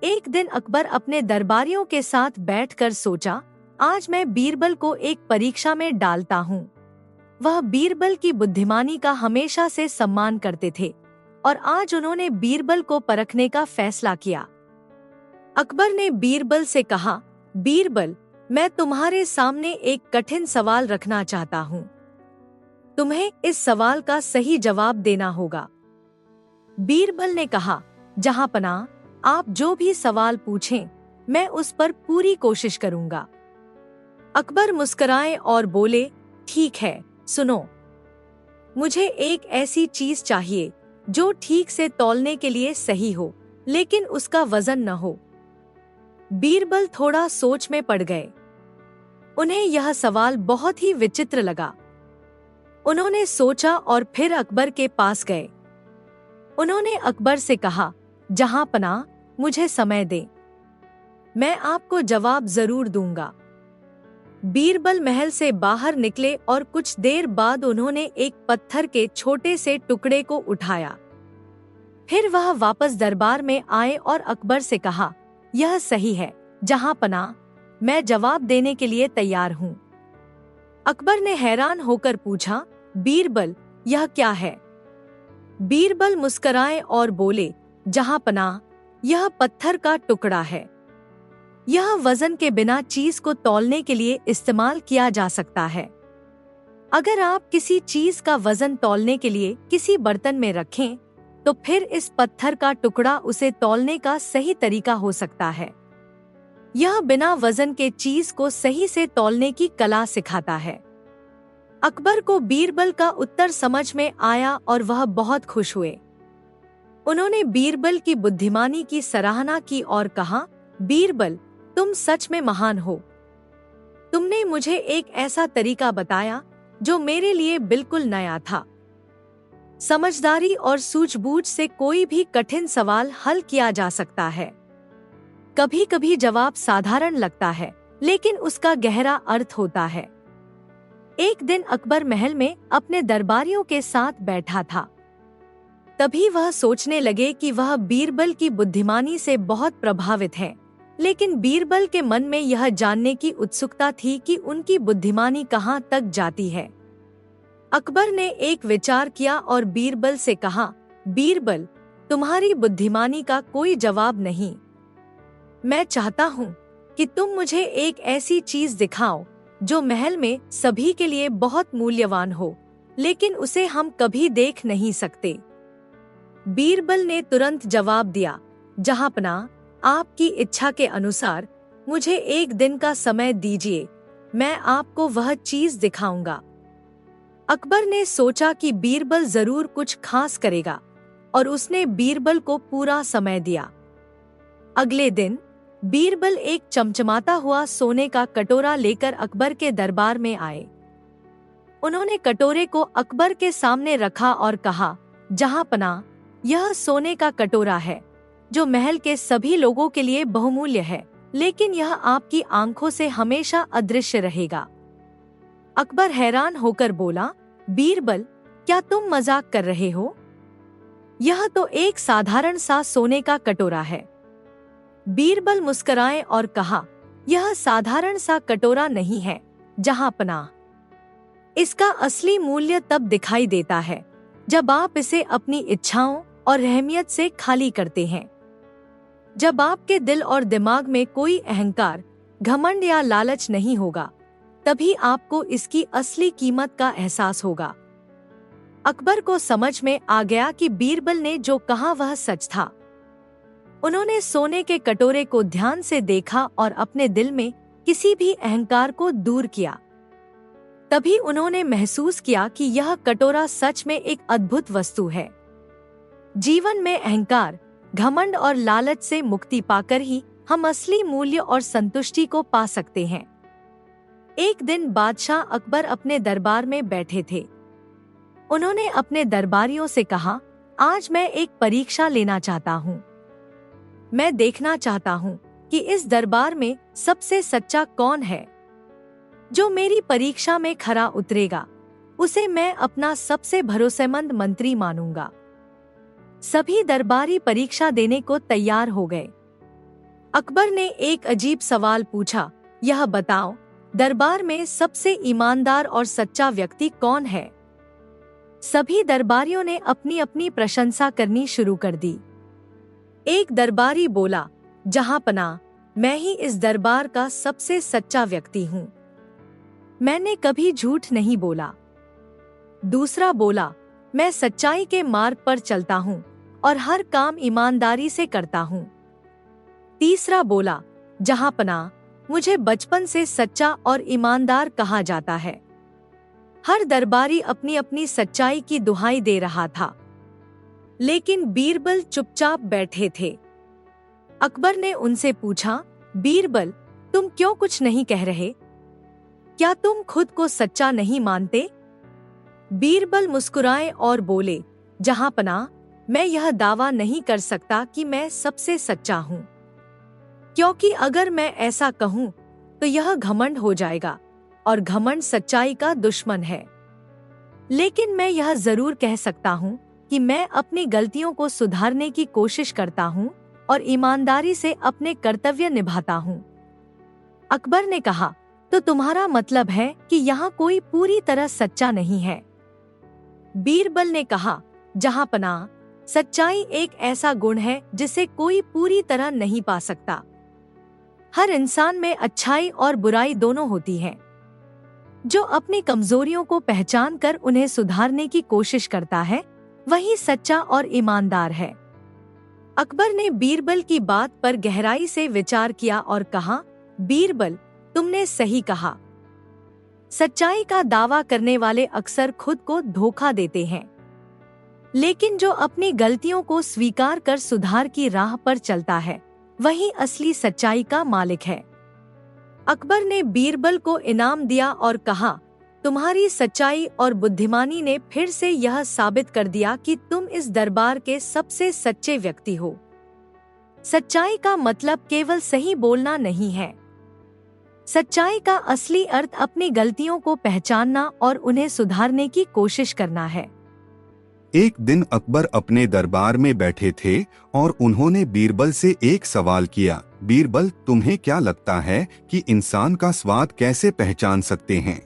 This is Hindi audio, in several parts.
एक दिन अकबर अपने दरबारियों के साथ बैठकर सोचा, आज मैं बीरबल को एक परीक्षा में डालता हूँ। वह बीरबल की बुद्धिमानी का हमेशा से सम्मान करते थे और आज उन्होंने बीरबल को परखने का फैसला किया। अकबर ने बीरबल से कहा, बीरबल, मैं तुम्हारे सामने एक कठिन सवाल रखना चाहता हूँ। तुम्हें इस सवाल का सही जवाब देना होगा। बीरबल ने कहा, जहांपनाह, आप जो भी सवाल पूछें, मैं उस पर पूरी कोशिश करूंगा। अकबर मुस्कुराए और बोले, ठीक है, सुनो। मुझे एक ऐसी चीज चाहिए जो ठीक से तौलने के लिए सही हो, लेकिन उसका वजन न हो। बीरबल थोड़ा सोच में पड़ गए। उन्हें यह सवाल बहुत ही विचित्र लगा। उन्होंने सोचा और फिर अकबर के पास गए। उन्होंने अकबर से कहा, जहांपनाह, मुझे समय दें, मैं आपको जवाब जरूर दूंगा। बीरबल महल से बाहर निकले और कुछ देर बाद उन्होंने एक पत्थर के छोटे से टुकड़े को उठाया। फिर वह वापस दरबार में आए और अकबर से कहा, यह सही है जहांपनाह, मैं जवाब देने के लिए तैयार हूँ। अकबर ने हैरान होकर पूछा, बीरबल, यह क्या है? बीरबल मुस्कुराए और बोले, जहांपनाह, यह पत्थर का टुकड़ा है। यह वजन के बिना चीज को तौलने के लिए इस्तेमाल किया जा सकता है। अगर आप किसी चीज का वजन तौलने के लिए किसी बर्तन में रखें, तो फिर इस पत्थर का टुकड़ा उसे तौलने का सही तरीका हो सकता है। यह बिना वजन के चीज को सही से तौलने की कला सिखाता है। अकबर को बीरबल का उत्तर समझ में आया और वह बहुत खुश हुए। उन्होंने बीरबल की बुद्धिमानी की सराहना की और कहा, बीरबल, तुम सच में महान हो। तुमने मुझे एक ऐसा तरीका बताया जो मेरे लिए बिल्कुल नया था। समझदारी और सूझबूझ से कोई भी कठिन सवाल हल किया जा सकता है। कभी कभी जवाब साधारण लगता है, लेकिन उसका गहरा अर्थ होता है। एक दिन अकबर महल में अपने दरबारियों के साथ बैठा था। तभी वह सोचने लगे कि वह बीरबल की बुद्धिमानी से बहुत प्रभावित है, लेकिन बीरबल के मन में यह जानने की उत्सुकता थी कि उनकी बुद्धिमानी कहाँ तक जाती है। अकबर ने एक विचार किया और बीरबल से कहा, बीरबल, तुम्हारी बुद्धिमानी का कोई जवाब नहीं। मैं चाहता हूँ कि तुम मुझे एक ऐसी चीज दिखाओ जो महल में सभी के लिए बहुत मूल्यवान हो, लेकिन उसे हम कभी देख नहीं सकते। बीरबल ने तुरंत जवाब दिया, जहांपनाह, आपकी इच्छा के अनुसार मुझे एक दिन का समय दीजिए, मैं आपको वह चीज दिखाऊंगा। अकबर ने सोचा कि बीरबल जरूर कुछ खास करेगा और उसने बीरबल को पूरा समय दिया। अगले दिन बीरबल एक चमचमाता हुआ सोने का कटोरा लेकर अकबर के दरबार में आए। उन्होंने कटोरे को अकबर के सामने रखा और कहा, जहांपनाह, यह सोने का कटोरा है जो महल के सभी लोगों के लिए बहुमूल्य है, लेकिन यह आपकी आंखों से हमेशा अदृश्य रहेगा। अकबर हैरान होकर बोला, बीरबल, क्या तुम मजाक कर रहे हो? यह तो एक साधारण सा सोने का कटोरा है। बीरबल मुस्कुराए और कहा, यह साधारण सा कटोरा नहीं है जहांपनाह। इसका असली मूल्य तब दिखाई देता है जब आप इसे अपनी इच्छाओं और रहमियत से खाली करते हैं। जब आपके दिल और दिमाग में कोई अहंकार, घमंड या लालच नहीं होगा, तभी आपको इसकी असली कीमत का एहसास होगा। अकबर को समझ में आ गया कि बीरबल ने जो कहा वह सच था। उन्होंने सोने के कटोरे को ध्यान से देखा और अपने दिल में किसी भी अहंकार को दूर किया। तभी उन्होंने महसूस किया कि यह कटोरा सच में एक अद्भुत वस्तु है। जीवन में अहंकार, घमंड और लालच से मुक्ति पाकर ही हम असली मूल्य और संतुष्टि को पा सकते हैं। एक दिन बादशाह अकबर अपने दरबार में बैठे थे। उन्होंने अपने दरबारियों से कहा, आज मैं एक परीक्षा लेना चाहता हूँ। मैं देखना चाहता हूँ कि इस दरबार में सबसे सच्चा कौन है। जो मेरी परीक्षा में खरा उतरेगा, उसे मैं अपना सबसे भरोसेमंद मंत्री मानूंगा। सभी दरबारी परीक्षा देने को तैयार हो गए। अकबर ने एक अजीब सवाल पूछा, यह बताओ, दरबार में सबसे ईमानदार और सच्चा व्यक्ति कौन है? सभी दरबारियों ने अपनी अपनी प्रशंसा करनी शुरू कर दी। एक दरबारी बोला, जहांपनाह, मैं ही इस दरबार का सबसे सच्चा व्यक्ति हूँ। मैंने कभी झूठ नहीं बोला। दूसरा बोला, मैं सच्चाई के मार्ग पर चलता हूँ और हर काम ईमानदारी से करता हूँ। तीसरा बोला, जहांपनाह, मुझे बचपन से सच्चा और ईमानदार कहा जाता है। हर दरबारी अपनी अपनी सच्चाई की दुहाई दे रहा था, लेकिन बीरबल चुपचाप बैठे थे। अकबर ने उनसे पूछा, बीरबल, तुम क्यों कुछ नहीं कह रहे? क्या तुम खुद को सच्चा नहीं मानते? बीरबल मुस्कुराए और बोले, जहांपनाह, मैं यह दावा नहीं कर सकता कि मैं सबसे सच्चा हूँ, क्योंकि अगर मैं ऐसा कहूँ तो यह घमंड हो जाएगा और घमंड सच्चाई का दुश्मन है। लेकिन मैं यह जरूर कह सकता हूँ कि मैं अपनी गलतियों को सुधारने की कोशिश करता हूँ और ईमानदारी से अपने कर्तव्य निभाता हूँ। अकबर ने कहा, तो तुम्हारा मतलब है कि यहाँ कोई पूरी तरह सच्चा नहीं है? बीरबल ने कहा, जहांपनाह, सच्चाई एक ऐसा गुण है जिसे कोई पूरी तरह नहीं पा सकता। हर इंसान में अच्छाई और बुराई दोनों होती है। जो अपनी कमजोरियों को पहचान कर उन्हें सुधारने की कोशिश करता है, वही सच्चा और ईमानदार है। अकबर ने बीरबल की बात पर गहराई से विचार किया और कहा, बीरबल, तुमने सही कहा। सच्चाई का दावा करने वाले अक्सर खुद को धोखा देते हैं, लेकिन जो अपनी गलतियों को स्वीकार कर सुधार की राह पर चलता है, वही असली सच्चाई का मालिक है। अकबर ने बीरबल को इनाम दिया और कहा, तुम्हारी सच्चाई और बुद्धिमानी ने फिर से यह साबित कर दिया कि तुम इस दरबार के सबसे सच्चे व्यक्ति हो। सच्चाई का मतलब केवल सही बोलना नहीं है। सच्चाई का असली अर्थ अपनी गलतियों को पहचानना और उन्हें सुधारने की कोशिश करना है। एक दिन अकबर अपने दरबार में बैठे थे और उन्होंने बीरबल से एक सवाल किया, बीरबल, तुम्हें क्या लगता है कि इंसान का स्वाद कैसे पहचान सकते हैं?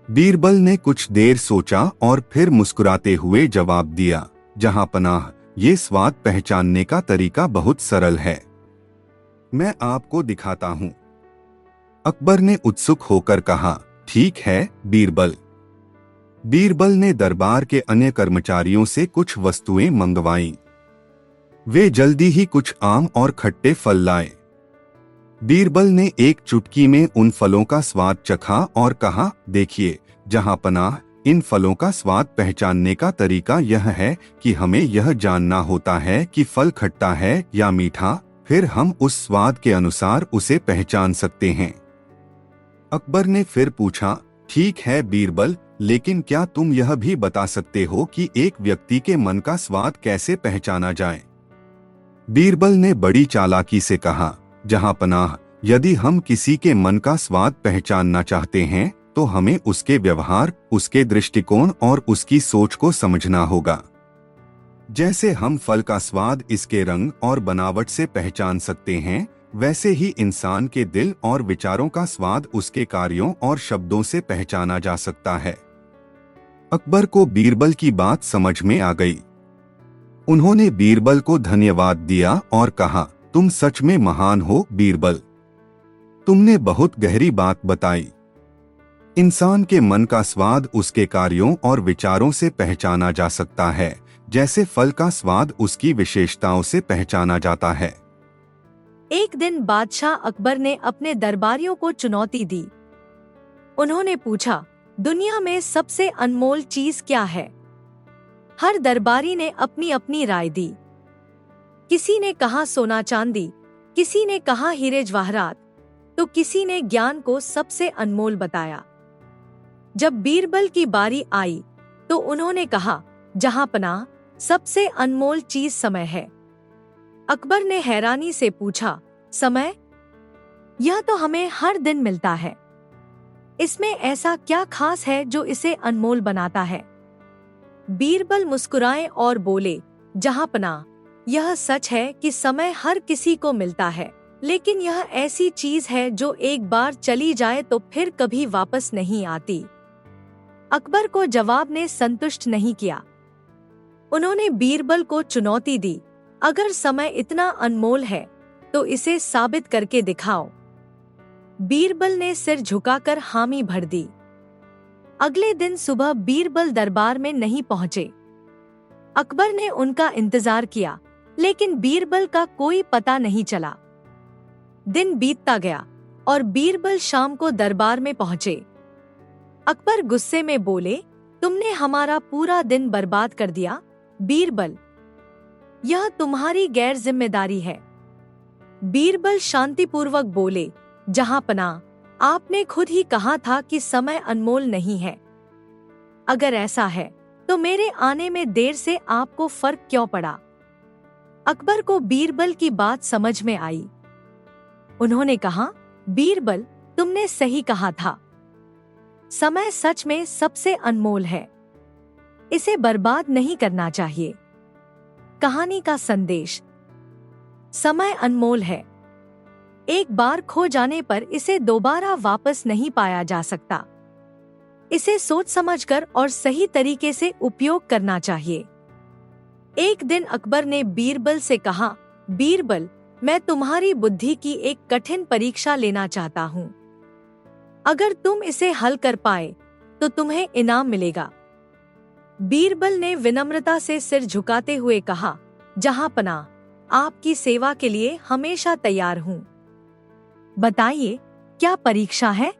बीरबल ने कुछ देर सोचा और फिर मुस्कुराते हुए जवाब दिया, जहांपनाह, ये स्वाद पहचानने का तरीका बहुत सरल है। मैं आपको दिखाता हूँ। अकबर ने उत्सुक होकर कहा, ठीक है बीरबल। बीरबल ने दरबार के अन्य कर्मचारियों से कुछ वस्तुएं मंगवाईं। वे जल्दी ही कुछ आम और खट्टे फल लाए। बीरबल ने एक चुटकी में उन फलों का स्वाद चखा और कहा, देखिए जहांपनाह, इन फलों का स्वाद पहचानने का तरीका यह है कि हमें यह जानना होता है कि फल खट्टा है या मीठा, फिर हम उस स्वाद के अनुसार उसे पहचान सकते हैं। अकबर ने फिर पूछा, ठीक है बीरबल, लेकिन क्या तुम यह भी बता सकते हो कि एक व्यक्ति के मन का स्वाद कैसे पहचाना जाए? बीरबल ने बड़ी चालाकी से कहा, जहांपनाह, यदि हम किसी के मन का स्वाद पहचानना चाहते हैं तो हमें उसके व्यवहार, उसके दृष्टिकोण और उसकी सोच को समझना होगा। जैसे हम फल का स्वाद इसके रंग और बनावट से पहचान सकते हैं, वैसे ही इंसान के दिल और विचारों का स्वाद उसके कार्यों और शब्दों से पहचाना जा सकता है। अकबर को बीरबल की बात समझ में आ गई। उन्होंने बीरबल को धन्यवाद दिया और कहा, तुम सच में महान हो बीरबल। तुमने बहुत गहरी बात बताई। इंसान के मन का स्वाद उसके कार्यों और विचारों से पहचाना जा सकता है, जैसे फल का स्वाद उसकी विशेषताओं से पहचाना जाता है। एक दिन बादशाह अकबर ने अपने दरबारियों को चुनौती दी। उन्होंने पूछा, दुनिया में सबसे अनमोल चीज क्या है? हर दरबारी ने अपनी अपनी राय दी। किसी ने कहा सोना चांदी, किसी ने कहा हीरे जवाहरात, तो किसी ने ज्ञान को सबसे अनमोल बताया। जब बीरबल की बारी आई तो उन्होंने कहा, जहांपनाह, सबसे अनमोल चीज समय है। अकबर ने हैरानी से पूछा, समय? यह तो हमें हर दिन मिलता है। इसमें ऐसा क्या खास है जो इसे अनमोल बनाता है? बीरबल मुस्कुराए और बोले, जहांपनाह, यह सच है कि समय हर किसी को मिलता है, लेकिन यह ऐसी चीज है जो एक बार चली जाए तो फिर कभी वापस नहीं आती। अकबर को जवाब ने संतुष्ट नहीं किया। उन्होंने बीरबल को चुनौती दी, अगर समय इतना अनमोल है तो इसे साबित करके दिखाओ। बीरबल ने सिर झुकाकर हामी भर दी। अगले दिन सुबह बीरबल दरबार में नहीं पहुंचे। अकबर ने उनका इंतजार किया, लेकिन बीरबल का कोई पता नहीं चला। दिन बीतता गया और बीरबल शाम को दरबार में पहुंचे। अकबर गुस्से में बोले, तुमने हमारा पूरा दिन बर्बाद कर दिया। बीरबल, यह तुम्हारी गैर जिम्मेदारी है। बीरबल शांतिपूर्वक बोले, जहांपनाह, आपने खुद ही कहा था कि समय अनमोल नहीं है। अगर ऐसा है तो मेरे आने में देर से आपको फर्क क्यों पड़ा? अकबर को बीरबल की बात समझ में आई। उन्होंने कहा, बीरबल, तुमने सही कहा था। समय सच में सबसे अनमोल है, इसे बर्बाद नहीं करना चाहिए। कहानी का संदेश: समय अनमोल है, एक बार खो जाने पर इसे दोबारा वापस नहीं पाया जा सकता। इसे सोच समझकर और सही तरीके से उपयोग करना चाहिए। एक दिन अकबर ने बीरबल से कहा, बीरबल, मैं तुम्हारी बुद्धि की एक कठिन परीक्षा लेना चाहता हूँ। अगर तुम इसे हल कर पाए तो तुम्हें इनाम मिलेगा। बीरबल ने विनम्रता से सिर झुकाते हुए कहा, जहांपनाह, आपकी सेवा के लिए हमेशा तैयार हूँ। बताइए, क्या परीक्षा है?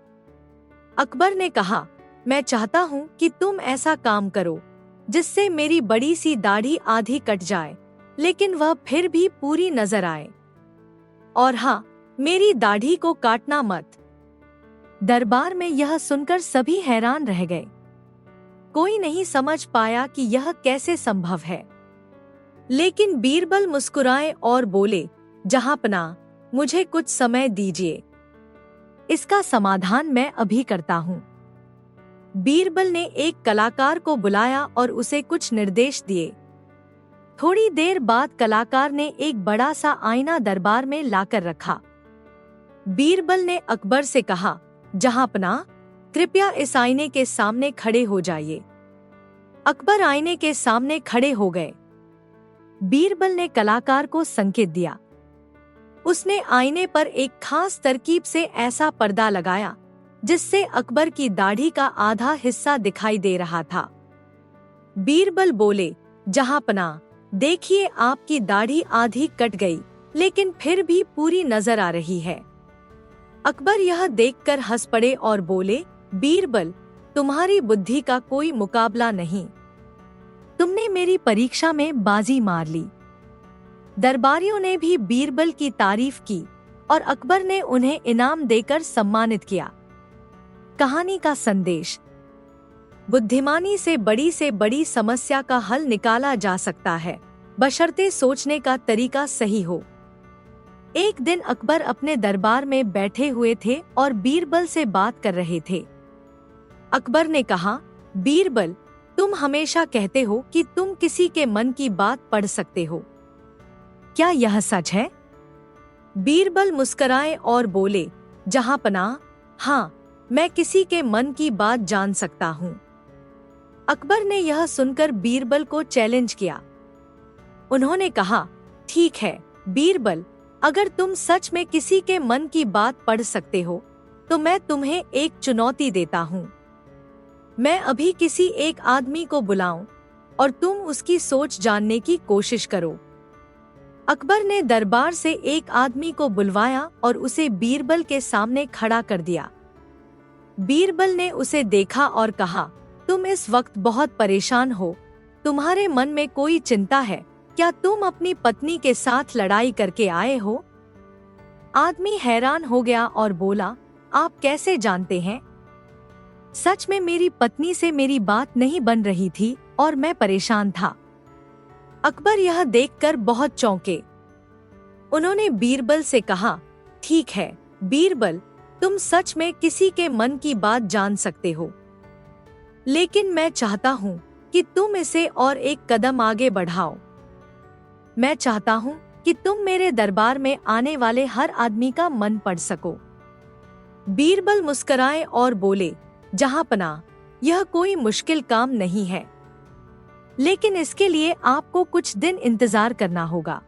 अकबर ने कहा, मैं चाहता हूँ कि तुम ऐसा काम करो जिससे मेरी बड़ी सी दाढ़ी आधी कट जाए, लेकिन वह फिर भी पूरी नजर आए। और हाँ, मेरी दाढ़ी को काटना मत। दरबार में यह सुनकर सभी हैरान रह गए। कोई नहीं समझ पाया कि यह कैसे संभव है। लेकिन बीरबल मुस्कुराए और बोले, जहांपनाह, मुझे कुछ समय दीजिए, इसका समाधान मैं अभी करता हूँ। बीरबल ने एक कलाकार को बुलाया और उसे कुछ निर्देश दिए। थोड़ी देर बाद कलाकार ने एक बड़ा सा आईना दरबार में लाकर रखा। बीरबल ने अकबर से कहा, जहांपनाह, कृपया इस आईने के सामने खड़े हो जाइए। अकबर आईने के सामने खड़े हो गए। बीरबल ने कलाकार को संकेत दिया। उसने आईने पर एक खास तरकीब से ऐसा पर्दा लगाया जिससे अकबर की दाढ़ी का आधा हिस्सा दिखाई दे रहा था। बीरबल बोले, जहांपनाह, देखिए, आपकी दाढ़ी आधी कट गई, लेकिन फिर भी पूरी नजर आ रही है। अकबर यह देखकर हंस पड़े और बोले, बीरबल, तुम्हारी बुद्धि का कोई मुकाबला नहीं। तुमने मेरी परीक्षा में बाजी मार ली। दरबारियों ने भी बीरबल की तारीफ की और अकबर ने उन्हें इनाम देकर सम्मानित किया। कहानी का संदेश: बुद्धिमानी से बड़ी समस्या का हल निकाला जा सकता है, बशर्ते सोचने का तरीका सही हो। एक दिन अकबर अपने दरबार में बैठे हुए थे और बीरबल से बात कर रहे थे। अकबर ने कहा, बीरबल, तुम हमेशा कहते हो कि तुम किसी के मन की बात पढ़ सकते हो। क्या यह सच है? बीरबल मुस्कुराए और बोले, जहांपनाह, हाँ, मैं किसी के मन की बात जान सकता हूँ। अकबर ने यह सुनकर बीरबल को चैलेंज किया। उन्होंने कहा, ठीक है बीरबल, अगर तुम सच में किसी के मन की बात पढ़ सकते हो तो मैं तुम्हें एक चुनौती देता हूँ। मैं अभी किसी एक आदमी को बुलाऊं और तुम उसकी सोच जानने की कोशिश करो। अकबर ने दरबार से एक आदमी को बुलवाया और उसे बीरबल के सामने खड़ा कर दिया। बीरबल ने उसे देखा और कहा, तुम इस वक्त बहुत परेशान हो, तुम्हारे मन में कोई चिंता है क्या? तुम अपनी पत्नी के साथ लड़ाई करके आए हो? आदमी हैरान हो गया और बोला, आप कैसे जानते हैं? सच में मेरी पत्नी से मेरी बात नहीं बन रही थी और मैं परेशान था। अकबर यह देखकर बहुत चौंके। उन्होंने बीरबल से कहा, ठीक है बीरबल, तुम सच में किसी के मन की बात जान सकते हो, लेकिन मैं चाहता हूँ कि तुम इसे और एक कदम आगे बढ़ाओ। मैं चाहता हूँ कि तुम मेरे दरबार में आने वाले हर आदमी का मन पढ़ सको। बीरबल मुस्कुराए और बोले, जहांपनाह, यह कोई मुश्किल काम नहीं है, लेकिन इसके लिए आपको कुछ दिन इंतजार करना होगा।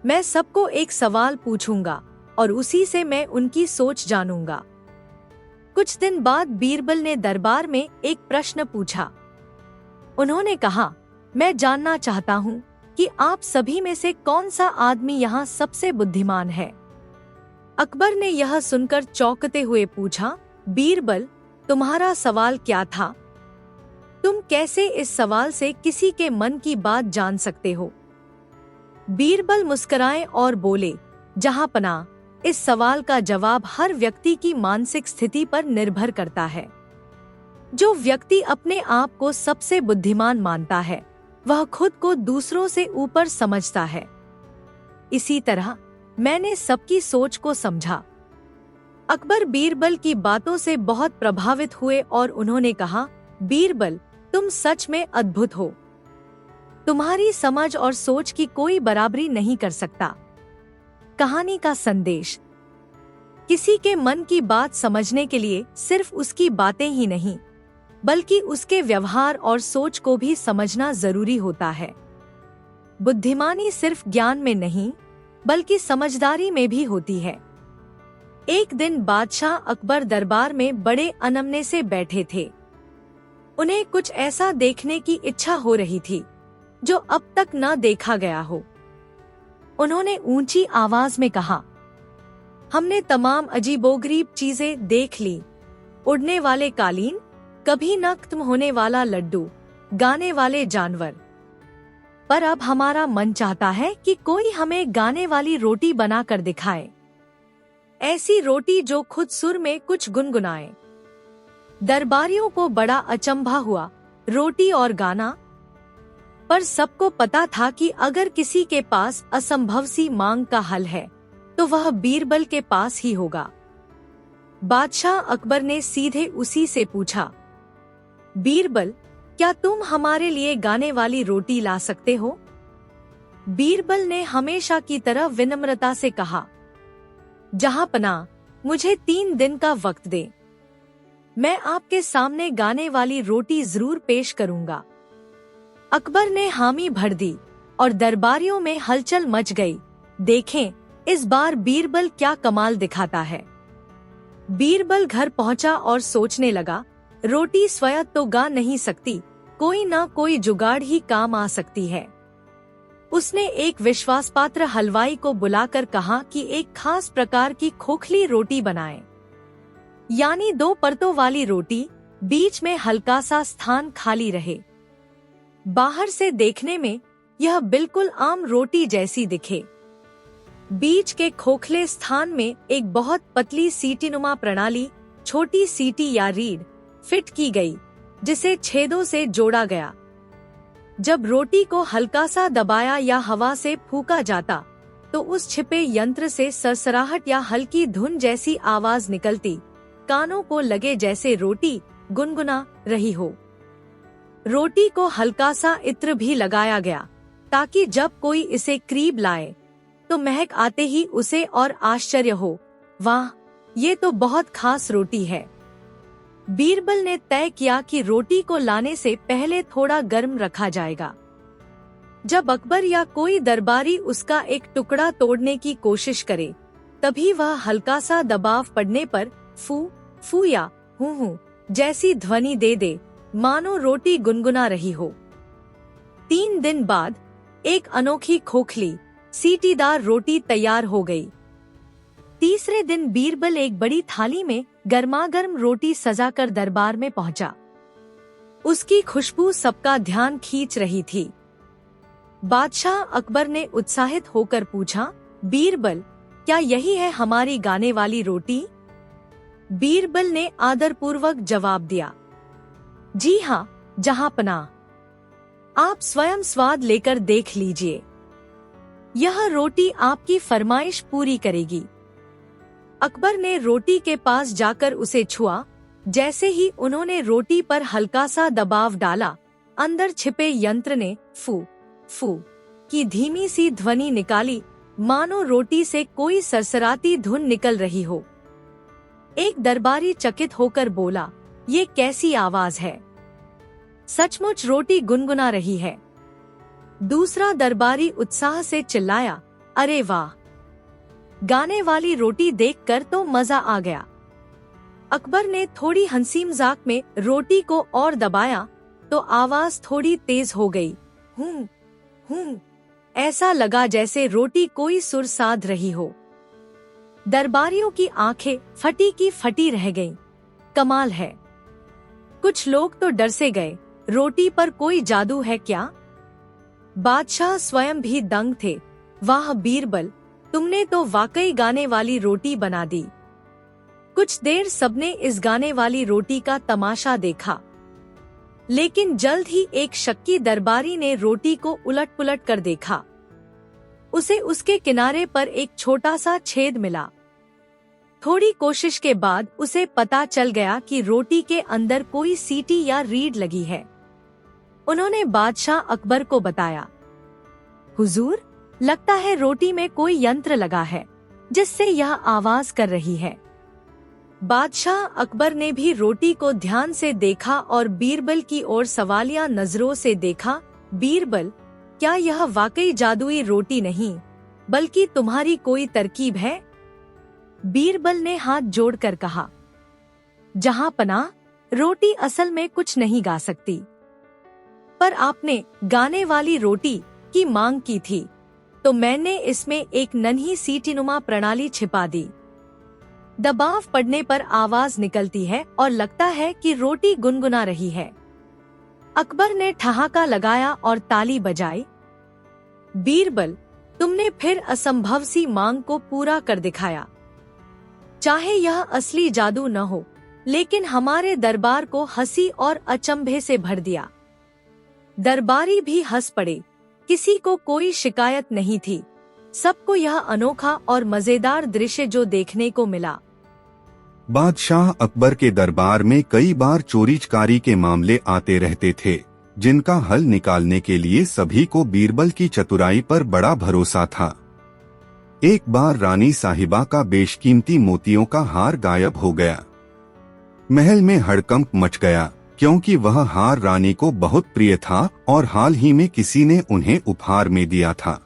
मैं सबको एक सवाल पूछूंगा और उसी से मैं उनकी सोच जानूंगा। कुछ दिन बाद बीरबल ने दरबार में एक प्रश्न पूछा। उन्होंने कहा, मैं जानना चाहता हूँ कि आप सभी में से कौन सा आदमी यहाँ सबसे बुद्धिमान है। अकबर ने यह सुनकर चौंकते हुए पूछा, बीरबल, तुम्हारा सवाल क्या था? तुम कैसे इस सवाल से किसी के मन की बात जान सकते हो? बीरबल मुस्कुराए और बोले, जहांपनाह, इस सवाल का जवाब हर व्यक्ति की मानसिक स्थिति पर निर्भर करता है। जो व्यक्ति अपने आप को सबसे बुद्धिमान मानता है, वह खुद को दूसरों से ऊपर समझता है। इसी तरह मैंने सबकी सोच को समझा। अकबर बीरबल की बातों से बहुत प्रभावित हुए और उन्होंने कहा, बीरबल, तुम सच में अद्भुत हो। तुम्हारी समझ और सोच की कोई बराबरी नहीं कर सकता। कहानी का संदेश: किसी के मन की बात समझने के लिए सिर्फ उसकी बातें ही नहीं, बल्कि उसके व्यवहार और सोच को भी समझना जरूरी होता है। बुद्धिमानी सिर्फ ज्ञान में नहीं, बल्कि समझदारी में भी होती है। एक दिन बादशाह अकबर दरबार में बड़े अनमने से बैठे थे। उन्हें कुछ ऐसा देखने की इच्छा हो रही थी जो अब तक न देखा गया हो। उन्होंने ऊंची आवाज में कहा, हमने तमाम अजीबोगरीब चीजें देख ली। उड़ने वाले कालीन, कभी न खत्म होने वाला लड्डू, गाने वाले जानवर। पर अब हमारा मन चाहता है कि कोई हमें गाने वाली रोटी बना कर दिखाए। ऐसी रोटी जो खुद सुर में कुछ गुनगुनाए। दरबारियों को बड़ा अचंभा हुआ, रोटी और गाना। पर सबको पता था कि अगर किसी के पास असंभव सी मांग का हल है, तो वह बीरबल के पास ही होगा। बादशाह अकबर ने सीधे उसी से पूछा, बीरबल, क्या तुम हमारे लिए गाने वाली रोटी ला सकते हो? बीरबल ने हमेशा की तरह विनम्रता से कहा, जहांपनाह, मुझे 3 दिन का वक्त दे। मैं आपके सामने गाने वाली रोटी जरूर पेश करूंगा। अकबर ने हामी भर दी और दरबारियों में हलचल मच गई। देखें, इस बार बीरबल क्या कमाल दिखाता है। बीरबल घर पहुंचा और सोचने लगा, रोटी स्वयं तो गा नहीं सकती, कोई ना कोई जुगाड़ ही काम आ सकती है। उसने एक विश्वासपात्र हलवाई को बुलाकर कहा कि एक खास प्रकार की खोखली रोटी बनाए, यानी 2 परतों वाली रोटी, बीच में हल्का सा स्थान खाली रहे। बाहर से देखने में यह बिल्कुल आम रोटी जैसी दिखे। बीच के खोखले स्थान में एक बहुत पतली सीटीनुमा प्रणाली, छोटी सीटी या रीढ़ फिट की गई, जिसे छेदों से जोड़ा गया। जब रोटी को हल्का सा दबाया या हवा से फूका जाता, तो उस छिपे यंत्र से सरसराहट या हल्की धुन जैसी आवाज निकलती, कानों को लगे जैसे रोटी गुनगुना रही हो। रोटी को हल्का सा इत्र भी लगाया गया, ताकि जब कोई इसे करीब लाए, तो महक आते ही उसे और आश्चर्य हो, वाह, ये तो बहुत खास रोटी है। बीरबल ने तय किया कि रोटी को लाने से पहले थोड़ा गर्म रखा जाएगा। जब अकबर या कोई दरबारी उसका एक टुकड़ा तोड़ने की कोशिश करे, तभी वह हल्का सा दबाव पड़ने पर फू फू या हूं हूं जैसी ध्वनि दे दे, मानो रोटी गुनगुना रही हो। 3 दिन बाद एक अनोखी खोखली सीटीदार रोटी तैयार हो गई। तीसरे दिन बीरबल एक बड़ी थाली में गर्मागर्म रोटी सजाकर दरबार में पहुंचा। उसकी खुशबू सबका ध्यान खींच रही थी। बादशाह अकबर ने उत्साहित होकर पूछा, बीरबल, क्या यही है हमारी गाने वाली रोटी? बीरबल ने आदरपूर्वक जवाब दिया, जी हाँ, जहांपनाह। आप स्वयं स्वाद लेकर देख लीजिए। यह रोटी आपकी फरमाइश पूरी करेगी। अकबर ने रोटी के पास जाकर उसे छुआ। जैसे ही उन्होंने रोटी पर हल्का सा दबाव डाला, अंदर छिपे यंत्र ने फू फू की धीमी सी ध्वनि निकाली, मानो रोटी से कोई सरसराती धुन निकल रही हो। एक दरबारी चकित होकर बोला, ये कैसी आवाज है? सचमुच रोटी गुनगुना रही है। दूसरा दरबारी उत्साह से चिल्लाया, अरे वाह, गाने वाली रोटी देखकर तो मजा आ गया। अकबर ने थोड़ी हंसी मजाक में रोटी को और दबाया तो आवाज थोड़ी तेज हो गई। हूं, ऐसा लगा जैसे रोटी कोई सुर साध रही हो। दरबारियों की आंखें फटी की फटी रह गईं। कमाल है, कुछ लोग तो डर से गए, रोटी पर कोई जादू है क्या? बादशाह स्वयं भी दंग थे। वाह बीरबल, तुमने तो वाकई गाने वाली रोटी बना दी। कुछ देर सबने इस गाने वाली रोटी का तमाशा देखा, लेकिन जल्द ही एक शक्की दरबारी ने रोटी को उलट पुलट कर देखा। उसे उसके किनारे पर एक छोटा सा छेद मिला। थोड़ी कोशिश के बाद उसे पता चल गया कि रोटी के अंदर कोई सीटी या रीढ़ लगी है। उन्होंने बादशाह अकबर को बताया, हुजूर, लगता है रोटी में कोई यंत्र लगा है जिससे यह आवाज कर रही है। बादशाह अकबर ने भी रोटी को ध्यान से देखा और बीरबल की ओर सवालिया नजरों से देखा। बीरबल, क्या यह वाकई जादुई रोटी नहीं बल्कि तुम्हारी कोई तरकीब है? बीरबल ने हाथ जोड़कर कहा, जहां पनाह, रोटी असल में कुछ नहीं गा सकती, पर आपने गाने वाली रोटी की मांग की थी तो मैंने इसमें एक नन्ही सीटीनुमा प्रणाली छिपा दी। दबाव पड़ने पर आवाज निकलती है और लगता है कि रोटी गुनगुना रही है। अकबर ने ठहाका लगाया और ताली बजाई। बीरबल, तुमने फिर असंभव सी मांग को पूरा कर दिखाया। चाहे यह असली जादू न हो, लेकिन हमारे दरबार को हंसी और अचंभे से भर दिया। दरबारी भी हंस पड़े। किसी को कोई शिकायत नहीं थी। सबको यह अनोखा और मजेदार दृश्य जो देखने को मिला। बादशाह अकबर के दरबार में कई बार चोरी चकारी के मामले आते रहते थे, जिनका हल निकालने के लिए सभी को बीरबल की चतुराई पर बड़ा भरोसा था। एक बार रानी साहिबा का बेशकीमती मोतियों का हार गायब हो गया। महल में हड़कंप मच गया, क्योंकि वह हार रानी को बहुत प्रिय था और हाल ही में किसी ने उन्हें उपहार में दिया था।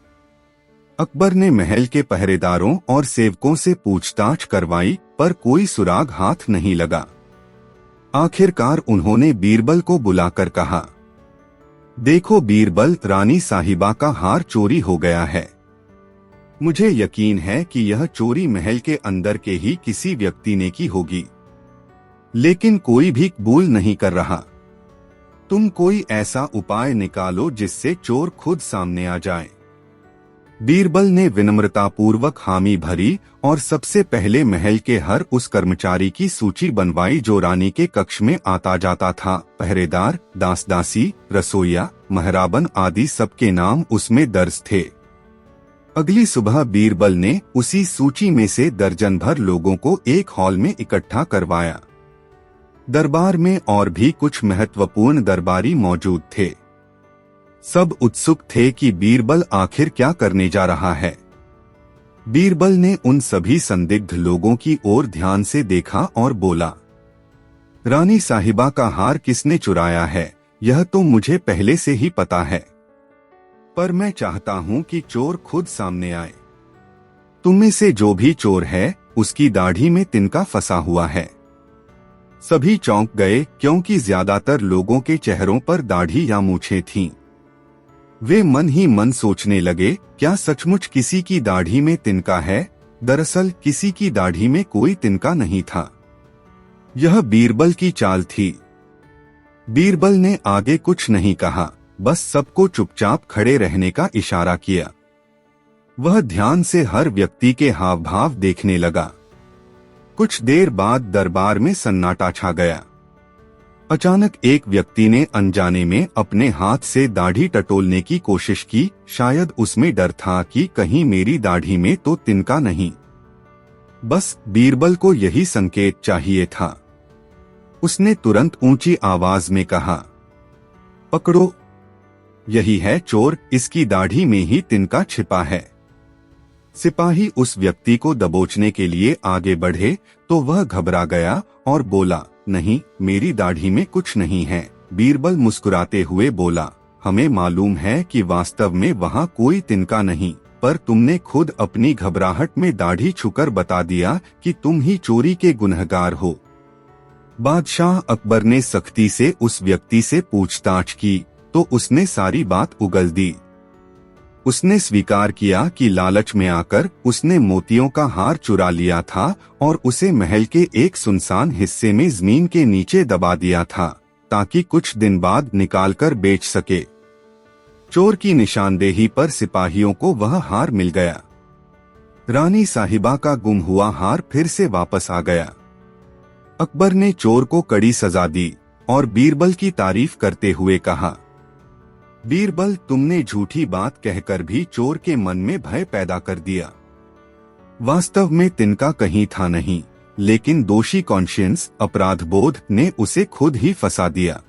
अकबर ने महल के पहरेदारों और सेवकों से पूछताछ करवाई, पर कोई सुराग हाथ नहीं लगा। आखिरकार उन्होंने बीरबल को बुलाकर कहा, देखो बीरबल, रानी साहिबा का हार चोरी हो गया है। मुझे यकीन है कि यह चोरी महल के अंदर के ही किसी व्यक्ति ने की होगी, लेकिन कोई भी कबूल नहीं कर रहा। तुम कोई ऐसा उपाय निकालो जिससे चोर खुद सामने आ जाए। बीरबल ने विनम्रतापूर्वक हामी भरी और सबसे पहले महल के हर उस कर्मचारी की सूची बनवाई जो रानी के कक्ष में आता जाता था। पहरेदार, दास-दासी, रसोइया, महराबन आदि सबके नाम उसमें दर्ज थे। अगली सुबह बीरबल ने उसी सूची में से दर्जन भर लोगों को एक हॉल में इकट्ठा करवाया। दरबार में और भी कुछ महत्वपूर्ण दरबारी मौजूद थे। सब उत्सुक थे कि बीरबल आखिर क्या करने जा रहा है। बीरबल ने उन सभी संदिग्ध लोगों की ओर ध्यान से देखा और बोला, रानी साहिबा का हार किसने चुराया है यह तो मुझे पहले से ही पता है, पर मैं चाहता हूं कि चोर खुद सामने आए। तुम में से जो भी चोर है उसकी दाढ़ी में तिनका फंसा हुआ है। सभी चौंक गए, क्योंकि ज्यादातर लोगों के चेहरों पर दाढ़ी या मूछें थीं। वे मन ही मन सोचने लगे, क्या सचमुच किसी की दाढ़ी में तिनका है? दरअसल किसी की दाढ़ी में कोई तिनका नहीं था। यह बीरबल की चाल थी। बीरबल ने आगे कुछ नहीं कहा, बस सबको चुपचाप खड़े रहने का इशारा किया। वह ध्यान से हर व्यक्ति के हाव भाव देखने लगा। कुछ देर बाद दरबार में सन्नाटा छा गया। अचानक एक व्यक्ति ने अनजाने में अपने हाथ से दाढ़ी टटोलने की कोशिश की। शायद उसमें डर था कि कहीं मेरी दाढ़ी में तो तिनका नहीं। बस बीरबल को यही संकेत चाहिए था। उसने तुरंत ऊंची आवाज में कहा, पकड़ो। यही है चोर, इसकी दाढ़ी में ही तिनका छिपा है। सिपाही उस व्यक्ति को दबोचने के लिए आगे बढ़े तो वह घबरा गया और बोला, नहीं, मेरी दाढ़ी में कुछ नहीं है। बीरबल मुस्कुराते हुए बोला, हमें मालूम है कि वास्तव में वहाँ कोई तिनका नहीं, पर तुमने खुद अपनी घबराहट में दाढ़ी छुकर बता दिया कि तुम ही चोरी के गुनहगार हो। बादशाह अकबर ने सख्ती से उस व्यक्ति से पूछताछ की तो उसने सारी बात उगल दी। उसने स्वीकार किया कि लालच में आकर उसने मोतियों का हार चुरा लिया था और उसे महल के एक सुनसान हिस्से में जमीन के नीचे दबा दिया था ताकि कुछ दिन बाद निकालकर बेच सके। चोर की निशानदेही पर सिपाहियों को वह हार मिल गया। रानी साहिबा का गुम हुआ हार फिर से वापस आ गया। अकबर ने चोर को कड़ी सजा दी और बीरबल की तारीफ करते हुए कहा, बीरबल, तुमने झूठी बात कहकर भी चोर के मन में भय पैदा कर दिया। वास्तव में तिनका कहीं था नहीं, लेकिन दोषी कॉन्शियंस, अपराध बोध ने उसे खुद ही फंसा दिया।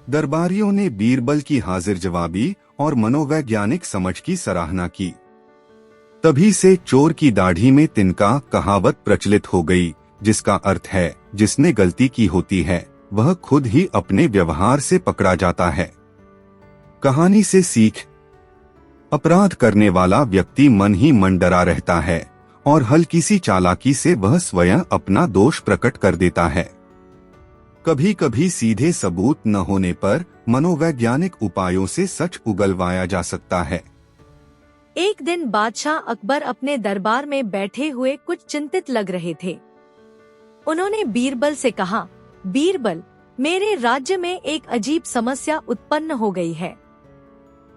दरबारियों ने बीरबल की हाजिर जवाबी और मनोवैज्ञानिक समझ की सराहना की। तभी से चोर की दाढ़ी में तिनका कहावत प्रचलित हो गई, जिसका अर्थ है जिसने गलती की होती है वह खुद ही अपने व्यवहार से पकड़ा जाता है। कहानी से सीख, अपराध करने वाला व्यक्ति मन ही मन डरा रहता है और हल्की सी चालाकी से वह स्वयं अपना दोष प्रकट कर देता है। कभी कभी सीधे सबूत न होने पर मनोवैज्ञानिक उपायों से सच उगलवाया जा सकता है। एक दिन बादशाह अकबर अपने दरबार में बैठे हुए कुछ चिंतित लग रहे थे। उन्होंने बीरबल से कहा, बीरबल, मेरे राज्य में एक अजीब समस्या उत्पन्न हो गई है।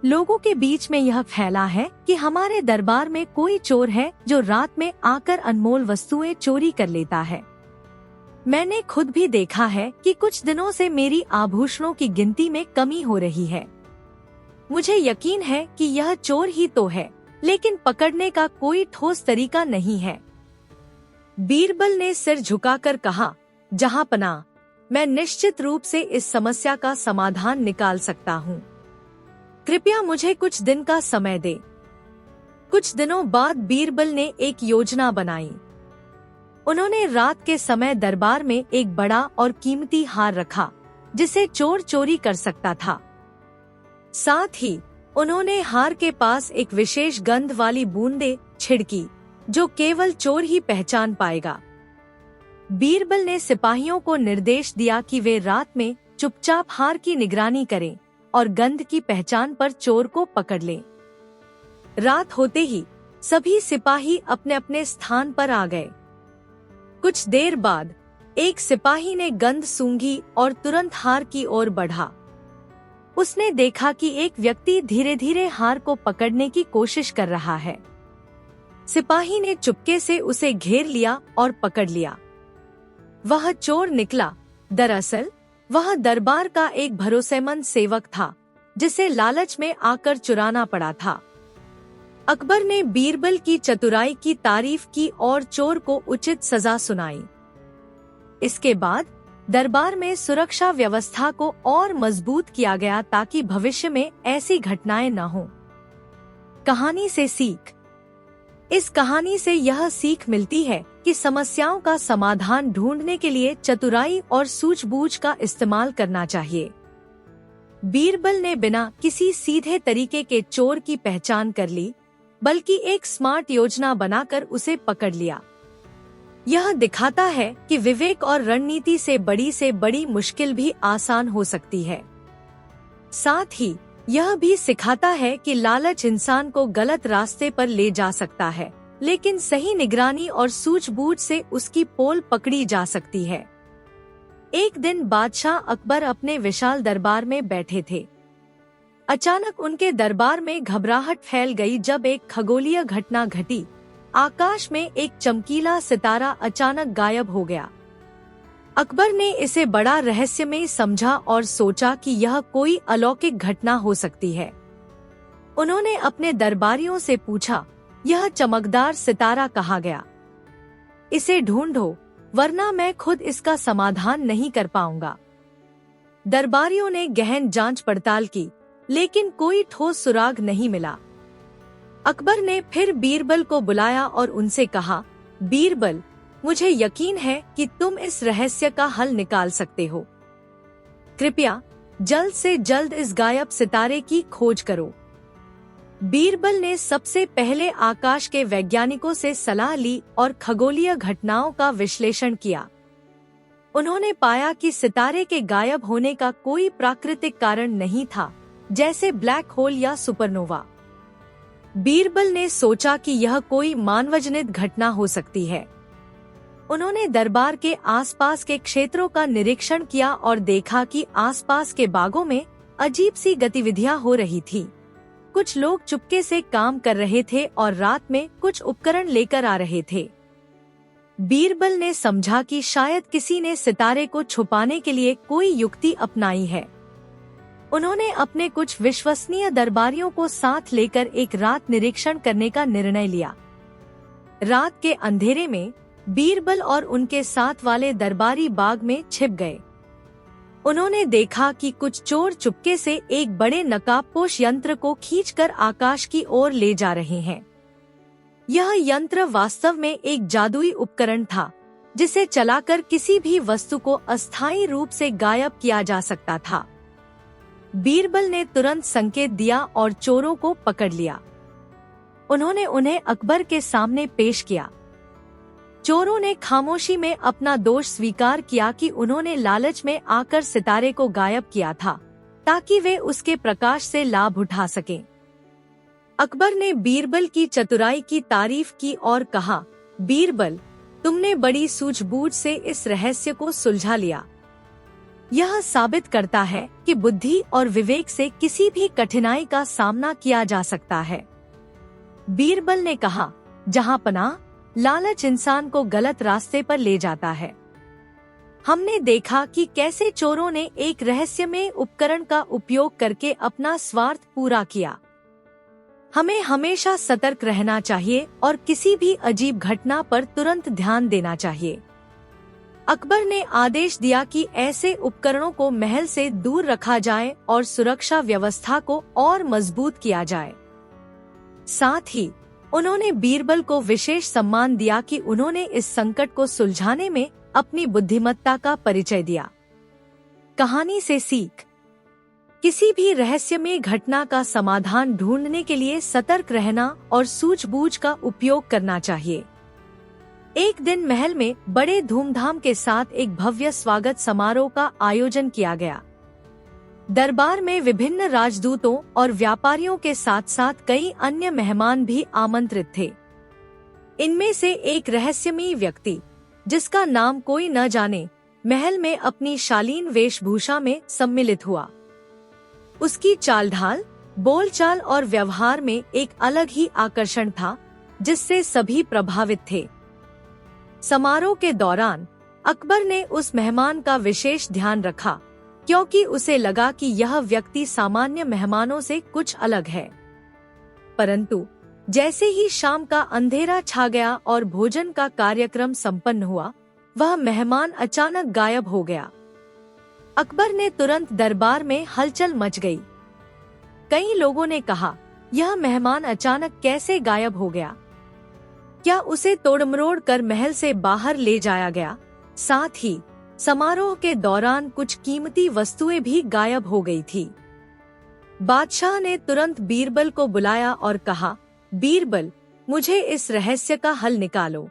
लोगों के बीच में यह फैला है कि हमारे दरबार में कोई चोर है जो रात में आकर अनमोल वस्तुएं चोरी कर लेता है। मैंने खुद भी देखा है कि कुछ दिनों से मेरी आभूषणों की गिनती में कमी हो रही है। मुझे यकीन है कि यह चोर ही तो है, लेकिन पकड़ने का कोई ठोस तरीका नहीं है। बीरबल ने सिर झुकाकर कहा, जहांपनाह, मैं निश्चित रूप से इस समस्या का समाधान निकाल सकता हूँ। कृपया मुझे कुछ दिन का समय दे। कुछ दिनों बाद बीरबल ने एक योजना बनाई। उन्होंने रात के समय दरबार में एक बड़ा और कीमती हार रखा जिसे चोर चोरी कर सकता था। साथ ही उन्होंने हार के पास एक विशेष गंध वाली बूंदे छिड़की जो केवल चोर ही पहचान पाएगा। बीरबल ने सिपाहियों को निर्देश दिया कि वे रात में चुपचाप हार की निगरानी करें और गंध की पहचान पर चोर को पकड़ लें। रात होते ही सभी सिपाही अपने अपने स्थान पर आ गए। कुछ देर बाद एक सिपाही ने गंध सूंघी और तुरंत हार की ओर बढ़ा। उसने देखा कि एक व्यक्ति धीरे धीरे हार को पकड़ने की कोशिश कर रहा है। सिपाही ने चुपके से उसे घेर लिया और पकड़ लिया। वह चोर निकला। दरअसल वह दरबार का एक भरोसेमंद सेवक था जिसे लालच में आकर चुराना पड़ा था। अकबर ने बीरबल की चतुराई की तारीफ की और चोर को उचित सजा सुनाई। इसके बाद दरबार में सुरक्षा व्यवस्था को और मजबूत किया गया ताकि भविष्य में ऐसी घटनाएं न हों। कहानी से सीख, इस कहानी से यह सीख मिलती है कि समस्याओं का समाधान ढूंढने के लिए चतुराई और सूझबूझ का इस्तेमाल करना चाहिए। बीरबल ने बिना किसी सीधे तरीके के चोर की पहचान कर ली, बल्कि एक स्मार्ट योजना बनाकर उसे पकड़ लिया। यह दिखाता है कि विवेक और रणनीति से बड़ी मुश्किल भी आसान हो सकती है। साथ ही यह भी सिखाता है कि लालच इंसान को गलत रास्ते पर ले जा सकता है, लेकिन सही निगरानी और सूझबूझ से उसकी पोल पकड़ी जा सकती है। एक दिन बादशाह अकबर अपने विशाल दरबार में बैठे थे। अचानक उनके दरबार में घबराहट फैल गई जब एक खगोलीय घटना घटी। आकाश में एक चमकीला सितारा अचानक गायब हो गया। अकबर ने इसे बड़ा रहस्यमय समझा और सोचा कि यह कोई अलौकिक घटना हो सकती है। उन्होंने अपने दरबारियों से पूछा, यह चमकदार सितारा कहाँ गया? इसे ढूंढो, वरना मैं खुद इसका समाधान नहीं कर पाऊंगा। दरबारियों ने गहन जांच पड़ताल की, लेकिन कोई ठोस सुराग नहीं मिला। अकबर ने फिर बीरबल को बुलाया और उनसे कहा, बीरबल, मुझे यकीन है कि तुम इस रहस्य का हल निकाल सकते हो। कृपया जल्द से जल्द इस गायब सितारे की खोज करो। बीरबल ने सबसे पहले आकाश के वैज्ञानिकों से सलाह ली और खगोलीय घटनाओं का विश्लेषण किया। उन्होंने पाया कि सितारे के गायब होने का कोई प्राकृतिक कारण नहीं था, जैसे ब्लैक होल या सुपरनोवा। बीरबल ने सोचा कि यह कोई मानवजनित घटना हो सकती है। उन्होंने दरबार के आसपास के क्षेत्रों का निरीक्षण किया और देखा कि आसपास के बागों में अजीब सी गतिविधियां हो रही थी। कुछ लोग चुपके से काम कर रहे थे और रात में कुछ उपकरण लेकर आ रहे थे। बीरबल ने समझा कि शायद किसी ने सितारे को छुपाने के लिए कोई युक्ति अपनाई है। उन्होंने अपने कुछ विश्वसनीय दरबारियों को साथ लेकर एक रात निरीक्षण करने का निर्णय लिया। रात के अंधेरे में बीरबल और उनके साथ वाले दरबारी बाग में छिप गए। उन्होंने देखा कि कुछ चोर चुपके से एक बड़े नकाबपोश यंत्र को खींचकर आकाश की ओर ले जा रहे हैं। यह यंत्र वास्तव में एक जादुई उपकरण था, जिसे चलाकर किसी भी वस्तु को अस्थायी रूप से गायब किया जा सकता था। बीरबल ने तुरंत संकेत दिया और चोरों को पकड़ लिया। उन्होंने उन्हें अकबर के सामने पेश किया। चोरों ने खामोशी में अपना दोष स्वीकार किया कि उन्होंने लालच में आकर सितारे को गायब किया था, ताकि वे उसके प्रकाश से लाभ उठा सकें। अकबर ने बीरबल की चतुराई की तारीफ की और कहा, बीरबल, तुमने बड़ी सूझबूझ से इस रहस्य को सुलझा लिया। यह साबित करता है कि बुद्धि और विवेक से किसी भी कठिनाई का सामना किया जा सकता है। बीरबल ने कहा, जहांपनाह, लालच इंसान को गलत रास्ते पर ले जाता है। हमने देखा कि कैसे चोरों ने एक रहस्यमय उपकरण का उपयोग करके अपना स्वार्थ पूरा किया। हमें हमेशा सतर्क रहना चाहिए और किसी भी अजीब घटना पर तुरंत ध्यान देना चाहिए। अकबर ने आदेश दिया कि ऐसे उपकरणों को महल से दूर रखा जाए और सुरक्षा व्यवस्था को और मजबूत किया जाए। साथ ही उन्होंने बीरबल को विशेष सम्मान दिया कि उन्होंने इस संकट को सुलझाने में अपनी बुद्धिमत्ता का परिचय दिया। कहानी से सीख: किसी भी रहस्यमय घटना का समाधान ढूंढने के लिए सतर्क रहना और सूझबूझ का उपयोग करना चाहिए। एक दिन महल में बड़े धूमधाम के साथ एक भव्य स्वागत समारोह का आयोजन किया गया। दरबार में विभिन्न राजदूतों और व्यापारियों के साथ साथ कई अन्य मेहमान भी आमंत्रित थे। इनमें से एक रहस्यमयी व्यक्ति, जिसका नाम कोई न जाने, महल में अपनी शालीन वेशभूषा में सम्मिलित हुआ। उसकी चाल ढाल, बोलचाल और व्यवहार में एक अलग ही आकर्षण था, जिससे सभी प्रभावित थे। समारोह के दौरान अकबर ने उस मेहमान का विशेष ध्यान रखा, क्योंकि उसे लगा कि यह व्यक्ति सामान्य मेहमानों से कुछ अलग है। परंतु जैसे ही शाम का अंधेरा छा गया और भोजन का कार्यक्रम संपन्न हुआ, वह मेहमान अचानक गायब हो गया। अकबर ने तुरंत दरबार में हलचल मच गई। कई लोगों ने कहा, यह मेहमान अचानक कैसे गायब हो गया? क्या उसे तोड़मरोड़ कर महल से बाहर ले जाया गया? साथ ही समारोह के दौरान कुछ कीमती वस्तुएं भी गायब हो गई थी। बादशाह ने तुरंत बीरबल को बुलाया और कहा, बीरबल, मुझे इस रहस्य का हल निकालो।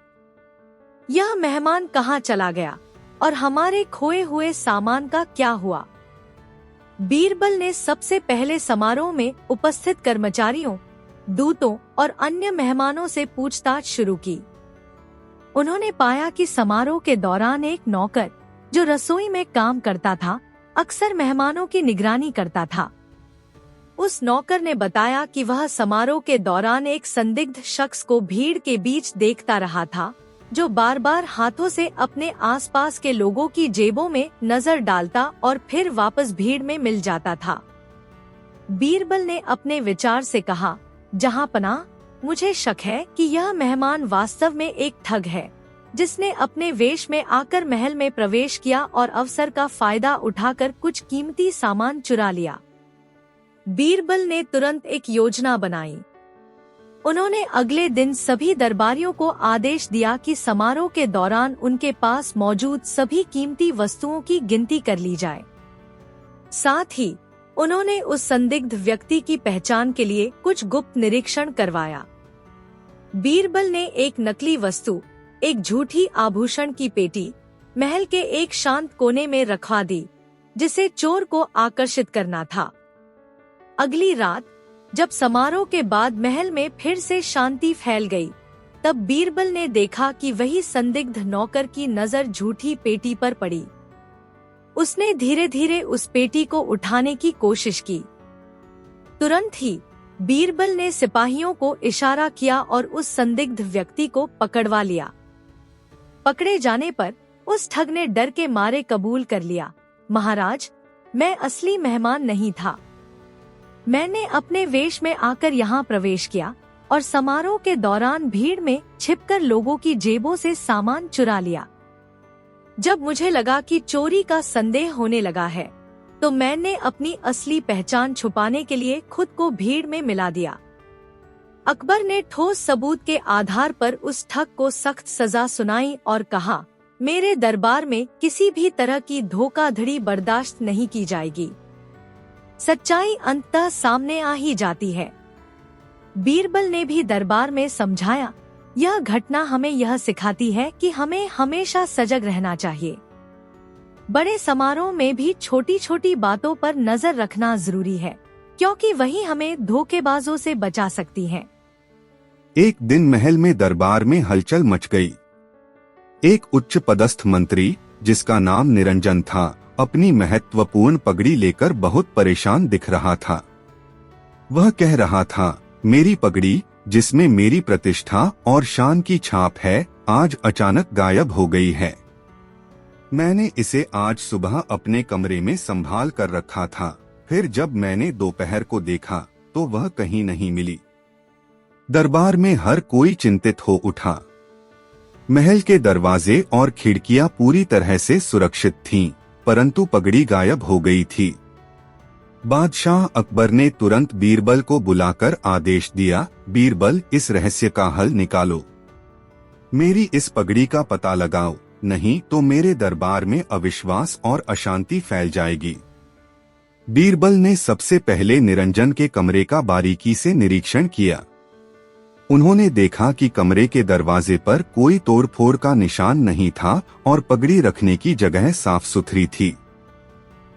यह मेहमान कहाँ चला गया और हमारे खोए हुए सामान का क्या हुआ? बीरबल ने सबसे पहले समारोह में उपस्थित कर्मचारियों, दूतों और अन्य मेहमानों से पूछताछ शुरू की। उन्होंने पाया कि समारोह के दौरान एक नौकर, जो रसोई में काम करता था, अक्सर मेहमानों की निगरानी करता था। उस नौकर ने बताया कि वह समारोह के दौरान एक संदिग्ध शख्स को भीड़ के बीच देखता रहा था, जो बार बार हाथों से अपने आसपास के लोगों की जेबों में नजर डालता और फिर वापस भीड़ में मिल जाता था। बीरबल ने अपने विचार से कहा, जहांपनाह, मुझे शक है कि यह मेहमान वास्तव में एक ठग है, जिसने अपने वेश में आकर महल में प्रवेश किया और अवसर का फायदा उठाकर कुछ कीमती सामान चुरा लिया। बीरबल ने तुरंत एक योजना बनाई। उन्होंने अगले दिन सभी दरबारियों को आदेश दिया कि समारोह के दौरान उनके पास मौजूद सभी कीमती वस्तुओं की गिनती कर ली जाए। साथ ही उन्होंने उस संदिग्ध व्यक्ति की पहचान के लिए कुछ गुप्त निरीक्षण करवाया। बीरबल ने एक नकली वस्तु, एक झूठी आभूषण की पेटी, महल के एक शांत कोने में रखवा दी, जिसे चोर को आकर्षित करना था। अगली रात जब समारोह के बाद महल में फिर से शांति फैल गई, तब बीरबल ने देखा कि वही संदिग्ध नौकर की नजर झूठी पेटी पर पड़ी। उसने धीरे धीरे उस पेटी को उठाने की कोशिश की। तुरंत ही बीरबल ने सिपाहियों को इशारा किया और उस संदिग्ध व्यक्ति को पकड़वा लिया। पकड़े जाने पर उस ठग ने डर के मारे कबूल कर लिया, महाराज, मैं असली मेहमान नहीं था। मैंने अपने वेश में आकर यहाँ प्रवेश किया और समारोह के दौरान भीड़ में छिपकर लोगों की जेबों से सामान चुरा लिया। जब मुझे लगा कि चोरी का संदेह होने लगा है, तो मैंने अपनी असली पहचान छुपाने के लिए खुद को भीड़ में मिला दिया। अकबर ने ठोस सबूत के आधार पर उस ठग को सख्त सजा सुनाई और कहा, मेरे दरबार में किसी भी तरह की धोखाधड़ी बर्दाश्त नहीं की जाएगी। सच्चाई अंततः सामने आ ही जाती है। बीरबल ने भी दरबार में समझाया, यह घटना हमें यह सिखाती है कि हमें हमेशा सजग रहना चाहिए। बड़े समारोह में भी छोटी छोटी बातों पर नजर रखना जरूरी है, क्योंकि वही हमें धोखेबाजों से बचा सकती हैं। एक दिन महल में दरबार में हलचल मच गई। एक उच्च पदस्थ मंत्री, जिसका नाम निरंजन था, अपनी महत्वपूर्ण पगड़ी लेकर बहुत परेशान दिख रहा था। वह कह रहा था, मेरी पगड़ी, जिसमें मेरी प्रतिष्ठा और शान की छाप है, आज अचानक गायब हो गई है। मैंने इसे आज सुबह अपने कमरे में संभाल कर रखा था। फिर जब मैंने दोपहर को देखा तो वह कहीं नहीं मिली। दरबार में हर कोई चिंतित हो उठा। महल के दरवाजे और खिड़कियां पूरी तरह से सुरक्षित थीं, परंतु पगड़ी गायब हो गई थी। बादशाह अकबर ने तुरंत बीरबल को बुलाकर आदेश दिया, बीरबल, इस रहस्य का हल निकालो। मेरी इस पगड़ी का पता लगाओ, नहीं तो मेरे दरबार में अविश्वास और अशांति फैल जाएगी। बीरबल ने सबसे पहले निरंजन के कमरे का बारीकी से निरीक्षण किया। उन्होंने देखा कि कमरे के दरवाजे पर कोई तोड़फोड़ का निशान नहीं था और पगड़ी रखने की जगह साफ सुथरी थी।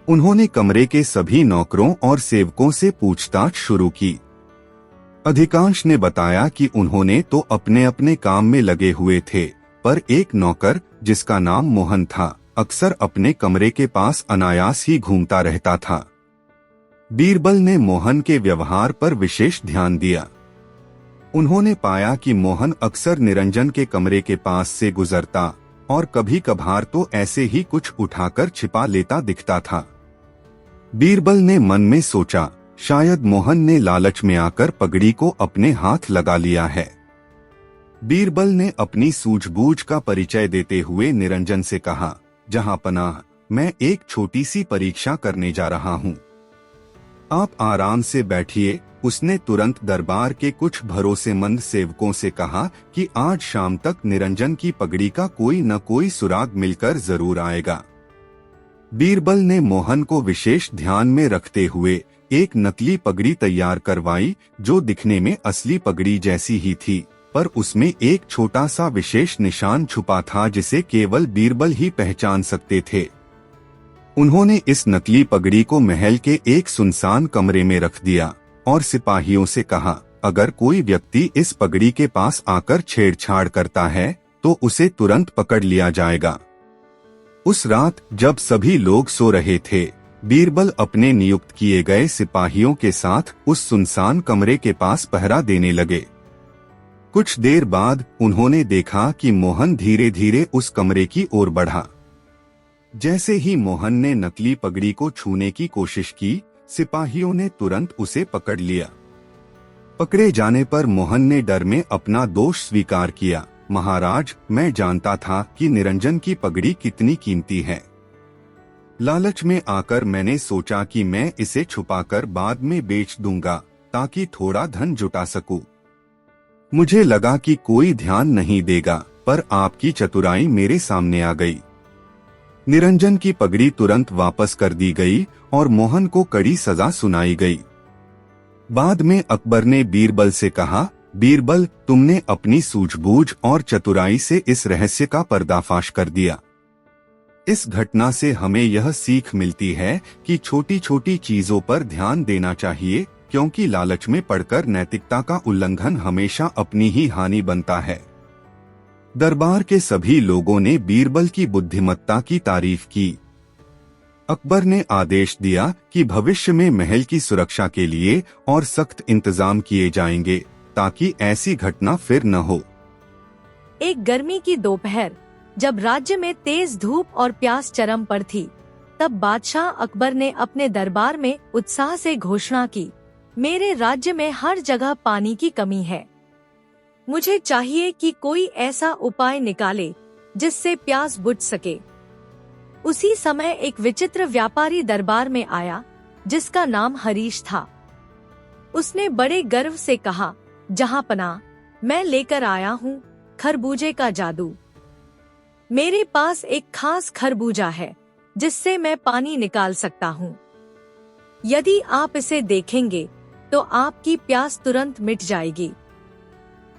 उन्होंने कमरे के सभी नौकरों और सेवकों से पूछताछ शुरू की। अधिकांश ने बताया कि उन्होंने तो अपने अपने काम में लगे हुए थे, पर एक नौकर, जिसका नाम मोहन था, अक्सर अपने कमरे के पास अनायास ही घूमता रहता था। बीरबल ने मोहन के व्यवहार पर विशेष ध्यान दिया। उन्होंने पाया कि मोहन अक्सर निरंजन के कमरे के पास से गुजरता और कभी कभार तो ऐसे ही कुछ उठाकर छिपा लेता दिखता था। बीरबल ने मन में सोचा, शायद मोहन ने लालच में आकर पगड़ी को अपने हाथ लगा लिया है। बीरबल ने अपनी सूझबूझ का परिचय देते हुए निरंजन से कहा, जहांपनाह, मैं एक छोटी सी परीक्षा करने जा रहा हूँ। आप आराम से बैठिए। उसने तुरंत दरबार के कुछ भरोसेमंद सेवकों से कहा कि आज शाम तक निरंजन की पगड़ी का कोई न कोई सुराग मिलकर जरूर आएगा। बीरबल ने मोहन को विशेष ध्यान में रखते हुए एक नकली पगड़ी तैयार करवाई, जो दिखने में असली पगड़ी जैसी ही थी, पर उसमें एक छोटा सा विशेष निशान छुपा था जिसे केवल बीरबल ही पहचान सकते थे। उन्होंने इस नकली पगड़ी को महल के एक सुनसान कमरे में रख दिया और सिपाहियों से कहा, अगर कोई व्यक्ति इस पगड़ी के पास आकर छेड़छाड़ करता है तो उसे तुरंत पकड़ लिया जाएगा। उस रात जब सभी लोग सो रहे थे, बीरबल अपने नियुक्त किए गए सिपाहियों के साथ उस सुनसान कमरे के पास पहरा देने लगे। कुछ देर बाद उन्होंने देखा कि मोहन धीरे धीरे उस कमरे की ओर बढ़ा। जैसे ही मोहन ने नकली पगड़ी को छूने की कोशिश की, सिपाहियों ने तुरंत उसे पकड़ लिया। पकड़े जाने पर मोहन ने डर में अपना दोष स्वीकार किया, महाराज, मैं जानता था कि निरंजन की पगड़ी कितनी कीमती है। लालच में आकर मैंने सोचा कि मैं इसे छुपाकर बाद में बेच दूंगा ताकि थोड़ा धन जुटा सकूं। मुझे लगा कि कोई ध्यान नहीं देगा, पर आपकी चतुराई मेरे सामने आ गई। निरंजन की पगड़ी तुरंत वापस कर दी गई और मोहन को कड़ी सजा सुनाई गई। बाद में अकबर ने बीरबल से कहा, बीरबल, तुमने अपनी सूझबूझ और चतुराई से इस रहस्य का पर्दाफाश कर दिया। इस घटना से हमें यह सीख मिलती है कि छोटी छोटी चीजों पर ध्यान देना चाहिए, क्योंकि लालच में पड़कर नैतिकता का उल्लंघन हमेशा अपनी ही हानि बनता है। दरबार के सभी लोगों ने बीरबल की बुद्धिमत्ता की तारीफ की। अकबर ने आदेश दिया कि भविष्य में महल की सुरक्षा के लिए और सख्त इंतजाम किए जाएंगे ताकि ऐसी घटना फिर न हो। एक गर्मी की दोपहर, जब राज्य में तेज धूप और प्यास चरम पर थी, तब बादशाह अकबर ने अपने दरबार में उत्साह से घोषणा की, मेरे राज्य में हर जगह पानी की कमी है। मुझे चाहिए कि कोई ऐसा उपाय निकाले जिससे प्यास बुझ सके। उसी समय एक विचित्र व्यापारी दरबार में आया जिसका नाम हरीश था। उसने बड़े गर्व से कहा, जहांपनाह, मैं लेकर आया हूँ खरबूजे का जादू। मेरे पास एक खास खरबूजा है जिससे मैं पानी निकाल सकता हूँ। यदि आप इसे देखेंगे तो आपकी प्यास तुरंत मिट जाएगी।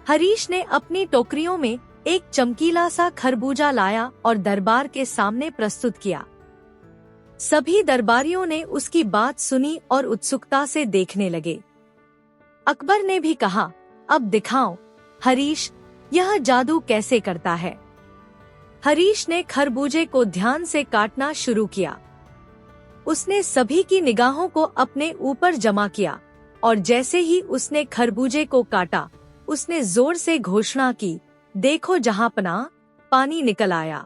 हरीश ने अपनी टोकरियों में एक चमकीला सा खरबूजा लाया और दरबार के सामने प्रस्तुत किया। सभी दरबारियों ने उसकी बात सुनी और उत्सुकता से देखने लगे। अकबर ने भी कहा, अब दिखाओ हरीश, यह जादू कैसे करता है। हरीश ने खरबूजे को ध्यान से काटना शुरू किया। उसने सभी की निगाहों को अपने ऊपर जमा किया और जैसे ही उसने खरबूजे को काटा, उसने जोर से घोषणा की, देखो जहांपनाह, पानी निकल आया।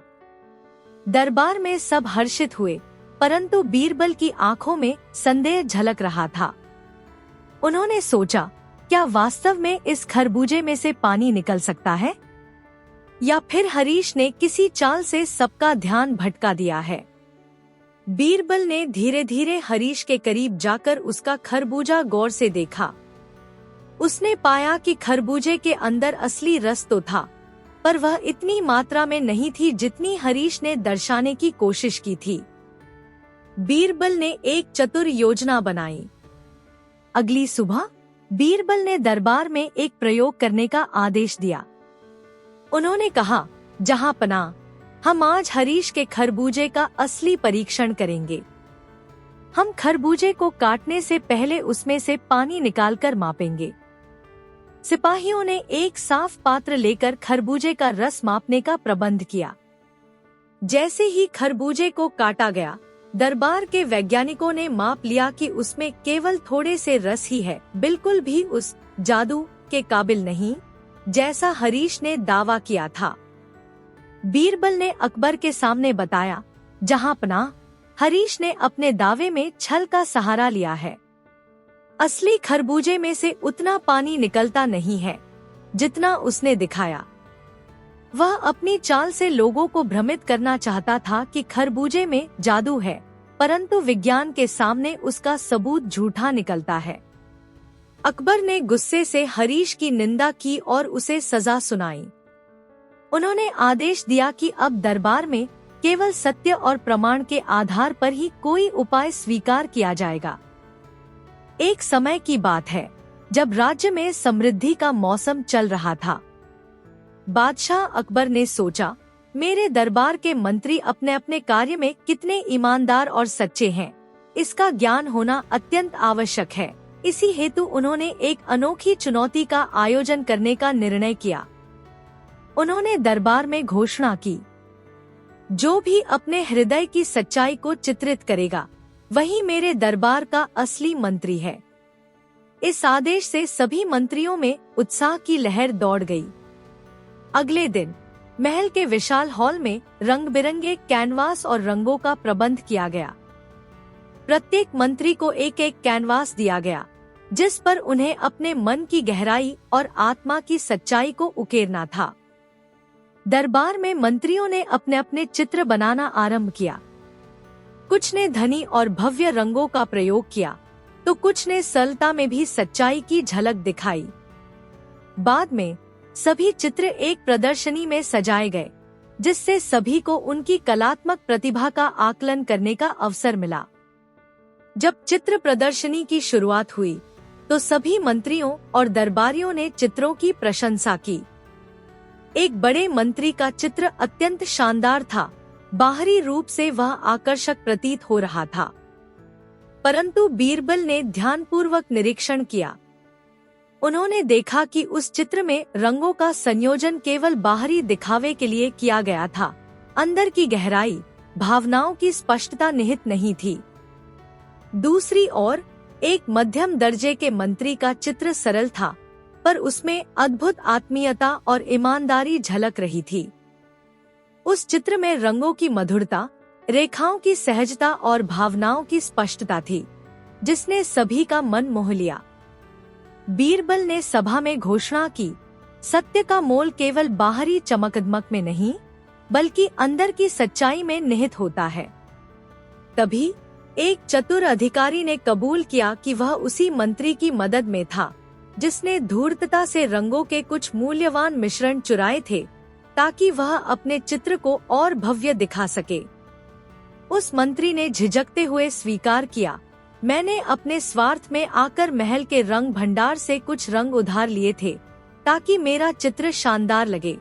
दरबार में सब हर्षित हुए, परंतु बीरबल की आंखों में संदेह झलक रहा था। उन्होंने सोचा, क्या वास्तव में इस खरबूजे में से पानी निकल सकता है, या फिर हरीश ने किसी चाल से सबका ध्यान भटका दिया है। बीरबल ने धीरे धीरे हरीश के करीब जाकर उसका खरबूजा गौर से देखा। उसने पाया कि खरबूजे के अंदर असली रस तो था, पर वह इतनी मात्रा में नहीं थी जितनी हरीश ने दर्शाने की कोशिश की थी। बीरबल ने एक चतुर योजना बनाई। अगली सुबह बीरबल ने दरबार में एक प्रयोग करने का आदेश दिया। उन्होंने कहा, जहांपनाह, हम आज हरीश के खरबूजे का असली परीक्षण करेंगे। हम खरबूजे को काटने से पहले उसमें से पानी निकालकर मापेंगे। सिपाहियों ने एक साफ पात्र लेकर खरबूजे का रस मापने का प्रबंध किया। जैसे ही खरबूजे को काटा गया, दरबार के वैज्ञानिकों ने माप लिया कि उसमें केवल थोड़े से रस ही है, बिल्कुल भी उस जादू के काबिल नहीं जैसा हरीश ने दावा किया था। बीरबल ने अकबर के सामने बताया, जहांपनाह, हरीश ने अपने दावे में छल का सहारा लिया है। असली खरबूजे में से उतना पानी निकलता नहीं है जितना उसने दिखाया। वह अपनी चाल से लोगों को भ्रमित करना चाहता था कि खरबूजे में जादू है, परंतु विज्ञान के सामने उसका सबूत झूठा निकलता है। अकबर ने गुस्से से हरीश की निंदा की और उसे सजा सुनाई। उन्होंने आदेश दिया कि अब दरबार में केवल सत्य और प्रमाण के आधार पर ही कोई उपाय स्वीकार किया जाएगा। एक समय की बात है जब राज्य में समृद्धि का मौसम चल रहा था। बादशाह अकबर ने सोचा, मेरे दरबार के मंत्री अपने अपने कार्य में कितने ईमानदार और सच्चे हैं, इसका ज्ञान होना अत्यंत आवश्यक है। इसी हेतु उन्होंने एक अनोखी चुनौती का आयोजन करने का निर्णय किया। उन्होंने दरबार में घोषणा की, जो भी अपने हृदय की सच्चाई को चित्रित करेगा, वही मेरे दरबार का असली मंत्री है। इस आदेश से सभी मंत्रियों में उत्साह की लहर दौड़ गई। अगले दिन महल के विशाल हॉल में रंग बिरंगे कैनवास और रंगों का प्रबंध किया गया। प्रत्येक मंत्री को एक एक कैनवास दिया गया, जिस पर उन्हें अपने मन की गहराई और आत्मा की सच्चाई को उकेरना था। दरबार में मंत्रियों ने अपने अपने चित्र बनाना आरंभ किया। कुछ ने धनी और भव्य रंगों का प्रयोग किया, तो कुछ ने सरलता में भी सच्चाई की झलक दिखाई। बाद में सभी चित्र एक प्रदर्शनी में सजाए गए, जिससे सभी को उनकी कलात्मक प्रतिभा का आकलन करने का अवसर मिला। जब चित्र प्रदर्शनी की शुरुआत हुई, तो सभी मंत्रियों और दरबारियों ने चित्रों की प्रशंसा की। एक बड़े मंत्री का चित्र अत्यंत शानदार था। बाहरी रूप से वह आकर्षक प्रतीत हो रहा था, परंतु बीरबल ने ध्यानपूर्वक निरीक्षण किया। उन्होंने देखा कि उस चित्र में रंगों का संयोजन केवल बाहरी दिखावे के लिए किया गया था। अंदर की गहराई, भावनाओं की स्पष्टता निहित नहीं थी। दूसरी ओर एक मध्यम दर्जे के मंत्री का चित्र सरल था, पर उसमें अद्भुत आत्मीयता और ईमानदारी झलक रही थी। उस चित्र में रंगों की मधुरता, रेखाओं की सहजता और भावनाओं की स्पष्टता थी, जिसने सभी का मन मोह लिया। बीरबल ने सभा में घोषणा की, सत्य का मोल केवल बाहरी चमकदमक में नहीं, बल्कि अंदर की सच्चाई में निहित होता है। तभी एक चतुर अधिकारी ने कबूल किया कि वह उसी मंत्री की मदद में था, जिसने धूर्तता से रंगों के कुछ मूल्यवान मिश्रण चुराए थे, ताकि वह अपने चित्र को और भव्य दिखा सके। उस मंत्री ने झिझकते हुए स्वीकार किया, मैंने अपने स्वार्थ में आकर महल के रंग भंडार से कुछ रंग उधार लिए थे, ताकि मेरा चित्र शानदार लगे।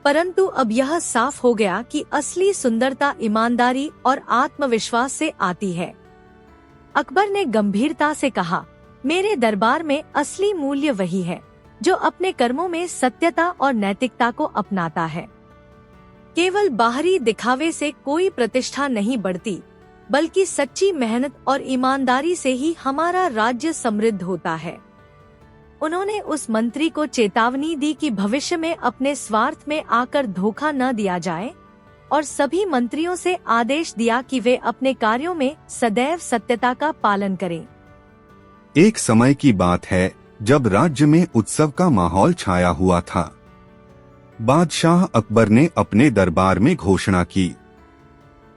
परंतु अब यह साफ हो गया कि असली सुंदरता ईमानदारी और आत्मविश्वास से आती है। अकबर ने गंभीरता से कहा, मेरे दरबार में असली मूल्य वही है जो अपने कर्मों में सत्यता और नैतिकता को अपनाता है। केवल बाहरी दिखावे से कोई प्रतिष्ठा नहीं बढ़ती, बल्कि सच्ची मेहनत और ईमानदारी से ही हमारा राज्य समृद्ध होता है। उन्होंने उस मंत्री को चेतावनी दी कि भविष्य में अपने स्वार्थ में आकर धोखा न दिया जाए, और सभी मंत्रियों से आदेश दिया कि वे अपने कार्यों में सदैव सत्यता का पालन करें। एक समय की बात है जब राज्य में उत्सव का माहौल छाया हुआ था। बादशाह अकबर ने अपने दरबार में घोषणा की,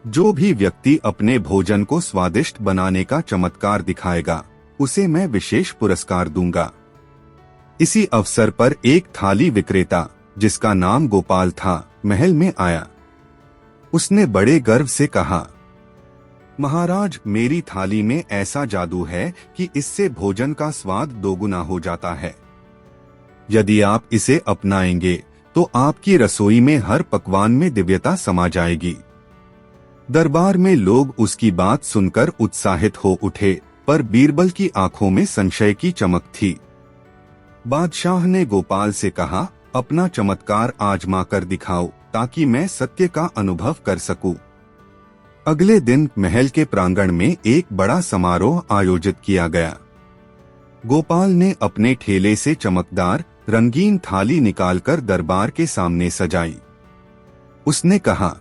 जो भी व्यक्ति अपने भोजन को स्वादिष्ट बनाने का चमत्कार दिखाएगा, उसे मैं विशेष पुरस्कार दूंगा। इसी अवसर पर एक थाली विक्रेता, जिसका नाम गोपाल था, महल में आया। उसने बड़े गर्व से कहा, महाराज, मेरी थाली में ऐसा जादू है कि इससे भोजन का स्वाद दोगुना हो जाता है। यदि आप इसे अपनाएंगे तो आपकी रसोई में हर पकवान में दिव्यता समा जाएगी। दरबार में लोग उसकी बात सुनकर उत्साहित हो उठे, पर बीरबल की आंखों में संशय की चमक थी। बादशाह ने गोपाल से कहा, अपना चमत्कार आजमा कर दिखाओ, ताकि मैं सत्य का अनुभव कर सकूं। अगले दिन महल के प्रांगण में एक बड़ा समारोह आयोजित किया गया। गोपाल ने अपने ठेले से चमकदार रंगीन थाली निकालकर दरबार के सामने सजाई। उसने कहा,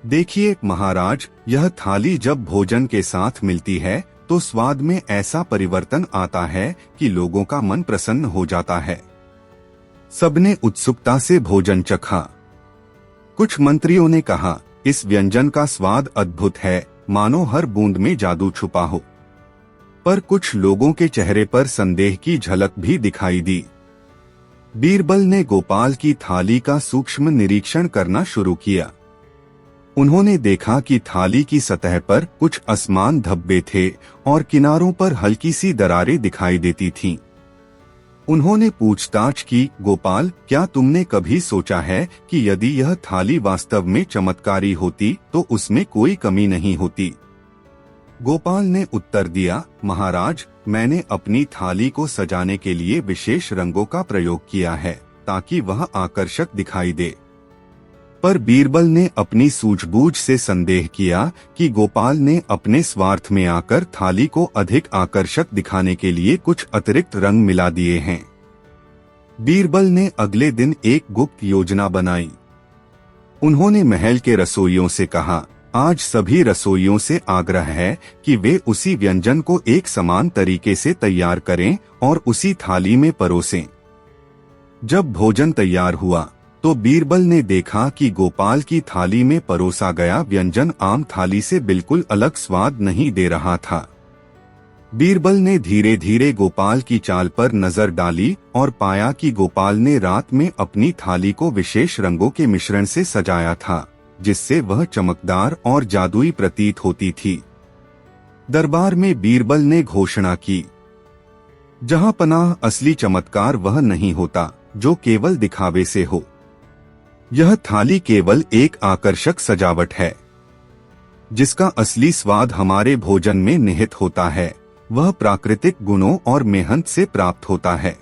देखिए महाराज, यह थाली जब भोजन के साथ मिलती है तो स्वाद में ऐसा परिवर्तन आता है कि लोगों का मन प्रसन्न हो जाता है। सबने उत्सुकता से भोजन चखा। कुछ मंत्रियों ने कहा, इस व्यंजन का स्वाद अद्भुत है, मानो हर बूंद में जादू छुपा हो। पर कुछ लोगों के चेहरे पर संदेह की झलक भी दिखाई दी। बीरबल ने गोपाल की थाली का सूक्ष्म निरीक्षण करना शुरू किया। उन्होंने देखा कि थाली की सतह पर कुछ असमान धब्बे थे और किनारों पर हल्की सी दरारें दिखाई देती थीं। उन्होंने पूछताछ की, गोपाल, क्या तुमने कभी सोचा है कि यदि यह थाली वास्तव में चमत्कारी होती तो उसमें कोई कमी नहीं होती? गोपाल ने उत्तर दिया, महाराज, मैंने अपनी थाली को सजाने के लिए विशेष रंगों का प्रयोग किया है, ताकि वह आकर्षक दिखाई दे। पर बीरबल ने अपनी सूझबूझ से संदेह किया कि गोपाल ने अपने स्वार्थ में आकर थाली को अधिक आकर्षक दिखाने के लिए कुछ अतिरिक्त रंग मिला दिए हैं। बीरबल ने अगले दिन एक गुप्त योजना बनाई। उन्होंने महल के रसोइयों से कहा, आज सभी रसोइयों से आग्रह है कि वे उसी व्यंजन को एक समान तरीके से तैयार करें और उसी थाली में परोसें। जब भोजन तैयार हुआ तो बीरबल ने देखा कि गोपाल की थाली में परोसा गया व्यंजन आम थाली से बिल्कुल अलग स्वाद नहीं दे रहा था। बीरबल ने धीरे धीरे गोपाल की चाल पर नजर डाली और पाया कि गोपाल ने रात में अपनी थाली को विशेष रंगों के मिश्रण से सजाया था, जिससे वह चमकदार और जादुई प्रतीत होती थी। दरबार में बीरबल ने घोषणा की, जहां पनाह असली चमत्कार वह नहीं होता जो केवल दिखावे से हो। यह थाली केवल एक आकर्षक सजावट है। जिसका असली स्वाद हमारे भोजन में निहित होता है, वह प्राकृतिक गुणों और मेहनत से प्राप्त होता है।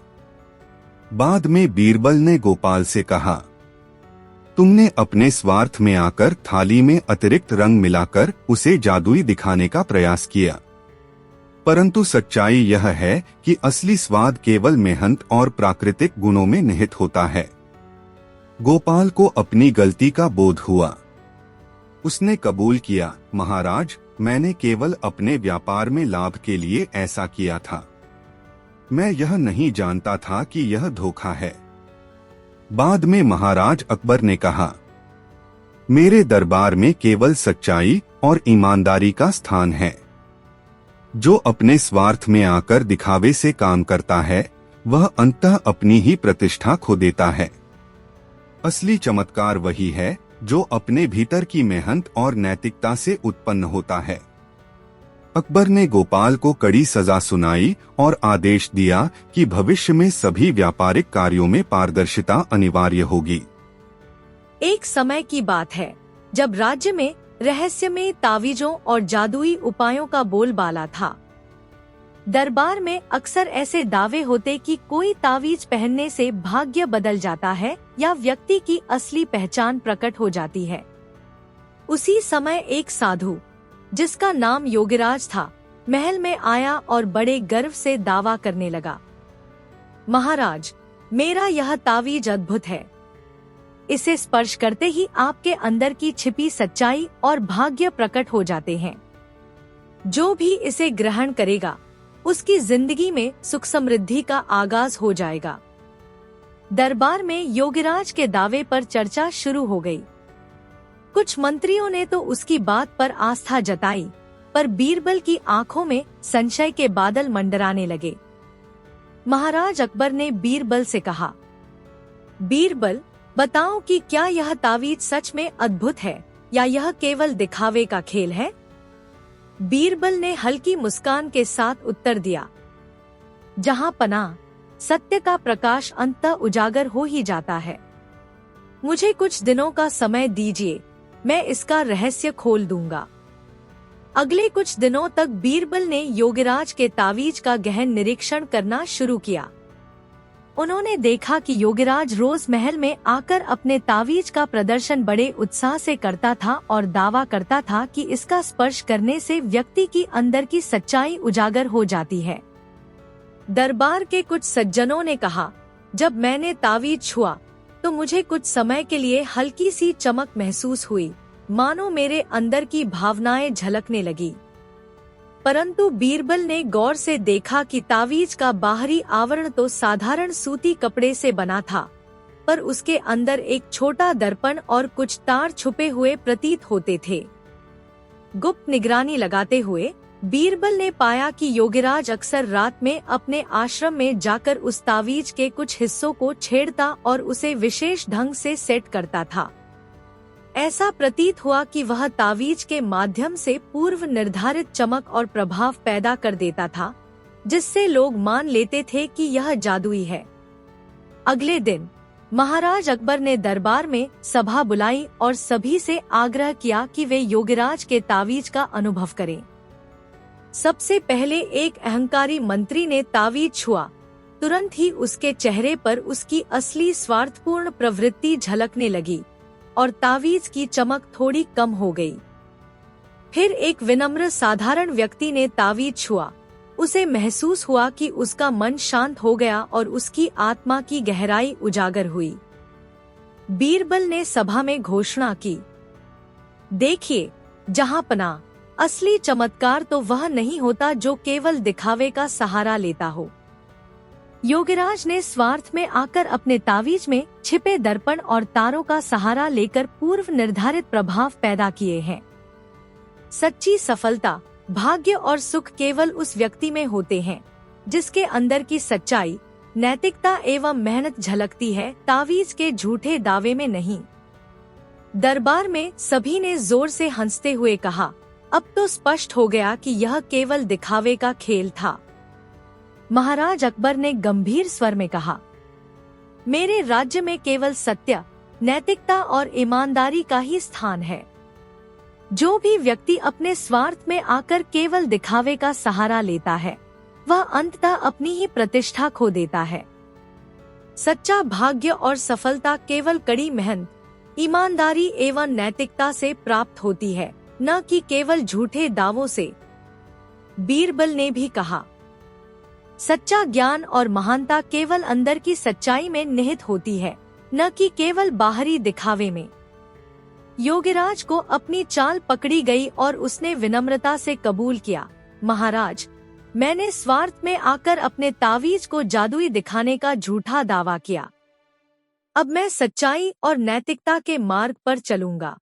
बाद में बीरबल ने गोपाल से कहा, तुमने अपने स्वार्थ में आकर थाली में अतिरिक्त रंग मिलाकर उसे जादुई दिखाने का प्रयास किया, परंतु सच्चाई यह है कि असली स्वाद केवल मेहनत और प्राकृतिक गुणों में निहित होता है। गोपाल को अपनी गलती का बोध हुआ। उसने कबूल किया, महाराज, मैंने केवल अपने व्यापार में लाभ के लिए ऐसा किया था। मैं यह नहीं जानता था कि यह धोखा है। बाद में महाराज अकबर ने कहा, मेरे दरबार में केवल सच्चाई और ईमानदारी का स्थान है। जो अपने स्वार्थ में आकर दिखावे से काम करता है, वह अंततः अपनी ही प्रतिष्ठा खो देता है। असली चमत्कार वही है जो अपने भीतर की मेहनत और नैतिकता से उत्पन्न होता है। अकबर ने गोपाल को कड़ी सजा सुनाई और आदेश दिया कि भविष्य में सभी व्यापारिक कार्यों में पारदर्शिता अनिवार्य होगी। एक समय की बात है जब राज्य में रहस्यमय तावीजों और जादुई उपायों का बोलबाला था। दरबार में अक्सर ऐसे दावे होते कि कोई तावीज पहनने से भाग्य बदल जाता है या व्यक्ति की असली पहचान प्रकट हो जाती है। उसी समय एक साधु, जिसका नाम योगीराज था, महल में आया और बड़े गर्व से दावा करने लगा, महाराज, मेरा यह तावीज अद्भुत है। इसे स्पर्श करते ही आपके अंदर की छिपी सच्चाई और भाग्य प्रकट हो जाते हैं। जो भी इसे ग्रहण करेगा, उसकी जिंदगी में सुख समृद्धि का आगाज हो जाएगा। दरबार में योगीराज के दावे पर चर्चा शुरू हो गई। कुछ मंत्रियों ने तो उसकी बात पर आस्था जताई, पर बीरबल की आंखों में संशय के बादल मंडराने लगे। महाराज अकबर ने बीरबल से कहा, बीरबल, बताओ कि क्या यह तावीज सच में अद्भुत है या यह केवल दिखावे का खेल है? बीरबल ने हल्की मुस्कान के साथ उत्तर दिया, जहां पनाह सत्य का प्रकाश अंततः उजागर हो ही जाता है। मुझे कुछ दिनों का समय दीजिए, मैं इसका रहस्य खोल दूंगा। अगले कुछ दिनों तक बीरबल ने योगीराज के तावीज का गहन निरीक्षण करना शुरू किया। उन्होंने देखा कि योगीराज रोज महल में आकर अपने तावीज का प्रदर्शन बड़े उत्साह से करता था और दावा करता था कि इसका स्पर्श करने से व्यक्ति की अंदर की सच्चाई उजागर हो जाती है। दरबार के कुछ सज्जनों ने कहा, जब मैंने तावीज छुआ तो मुझे कुछ समय के लिए हल्की सी चमक महसूस हुई, मानो मेरे अंदर की भावनाएं झलकने लगी। परंतु बीरबल ने गौर से देखा कि तावीज का बाहरी आवरण तो साधारण सूती कपड़े से बना था, पर उसके अंदर एक छोटा दर्पण और कुछ तार छुपे हुए प्रतीत होते थे। गुप्त निगरानी लगाते हुए बीरबल ने पाया कि योगीराज अक्सर रात में अपने आश्रम में जाकर उस तावीज के कुछ हिस्सों को छेड़ता और उसे विशेष ढंग से सेट करता था। ऐसा प्रतीत हुआ कि वह तावीज के माध्यम से पूर्व निर्धारित चमक और प्रभाव पैदा कर देता था, जिससे लोग मान लेते थे कि यह जादुई है। अगले दिन महाराज अकबर ने दरबार में सभा बुलाई और सभी से आग्रह किया कि वे योगीराज के तावीज का अनुभव करें। सबसे पहले एक अहंकारी मंत्री ने तावीज छुआ। तुरंत ही उसके चेहरे पर उसकी असली स्वार्थपूर्ण प्रवृत्ति झलकने लगी और तावीज की चमक थोड़ी कम हो गई। फिर एक विनम्र साधारण व्यक्ति ने तावीज छुआ। उसे महसूस हुआ कि उसका मन शांत हो गया और उसकी आत्मा की गहराई उजागर हुई। बीरबल ने सभा में घोषणा की, देखिए जहांपनाह, असली चमत्कार तो वह नहीं होता जो केवल दिखावे का सहारा लेता हो। योगीराज ने स्वार्थ में आकर अपने तावीज में छिपे दर्पण और तारों का सहारा लेकर पूर्व निर्धारित प्रभाव पैदा किए हैं। सच्ची सफलता, भाग्य और सुख केवल उस व्यक्ति में होते हैं जिसके अंदर की सच्चाई, नैतिकता एवं मेहनत झलकती है, तावीज के झूठे दावे में नहीं। दरबार में सभी ने जोर से हंसते हुए कहा, अब तो स्पष्ट हो गया कि यह केवल दिखावे का खेल था। महाराज अकबर ने गंभीर स्वर में कहा, मेरे राज्य में केवल सत्य, नैतिकता और ईमानदारी का ही स्थान है। जो भी व्यक्ति अपने स्वार्थ में आकर केवल दिखावे का सहारा लेता है, वह अंततः अपनी ही प्रतिष्ठा खो देता है। सच्चा भाग्य और सफलता केवल कड़ी मेहनत, ईमानदारी एवं नैतिकता से प्राप्त होती है, न कि केवल झूठे दावों से। बीरबल ने भी कहा, सच्चा ज्ञान और महानता केवल अंदर की सच्चाई में निहित होती है, न कि केवल बाहरी दिखावे में। योगीराज को अपनी चाल पकड़ी गई और उसने विनम्रता से कबूल किया, महाराज, मैंने स्वार्थ में आकर अपने तावीज को जादुई दिखाने का झूठा दावा किया। अब मैं सच्चाई और नैतिकता के मार्ग पर चलूंगा।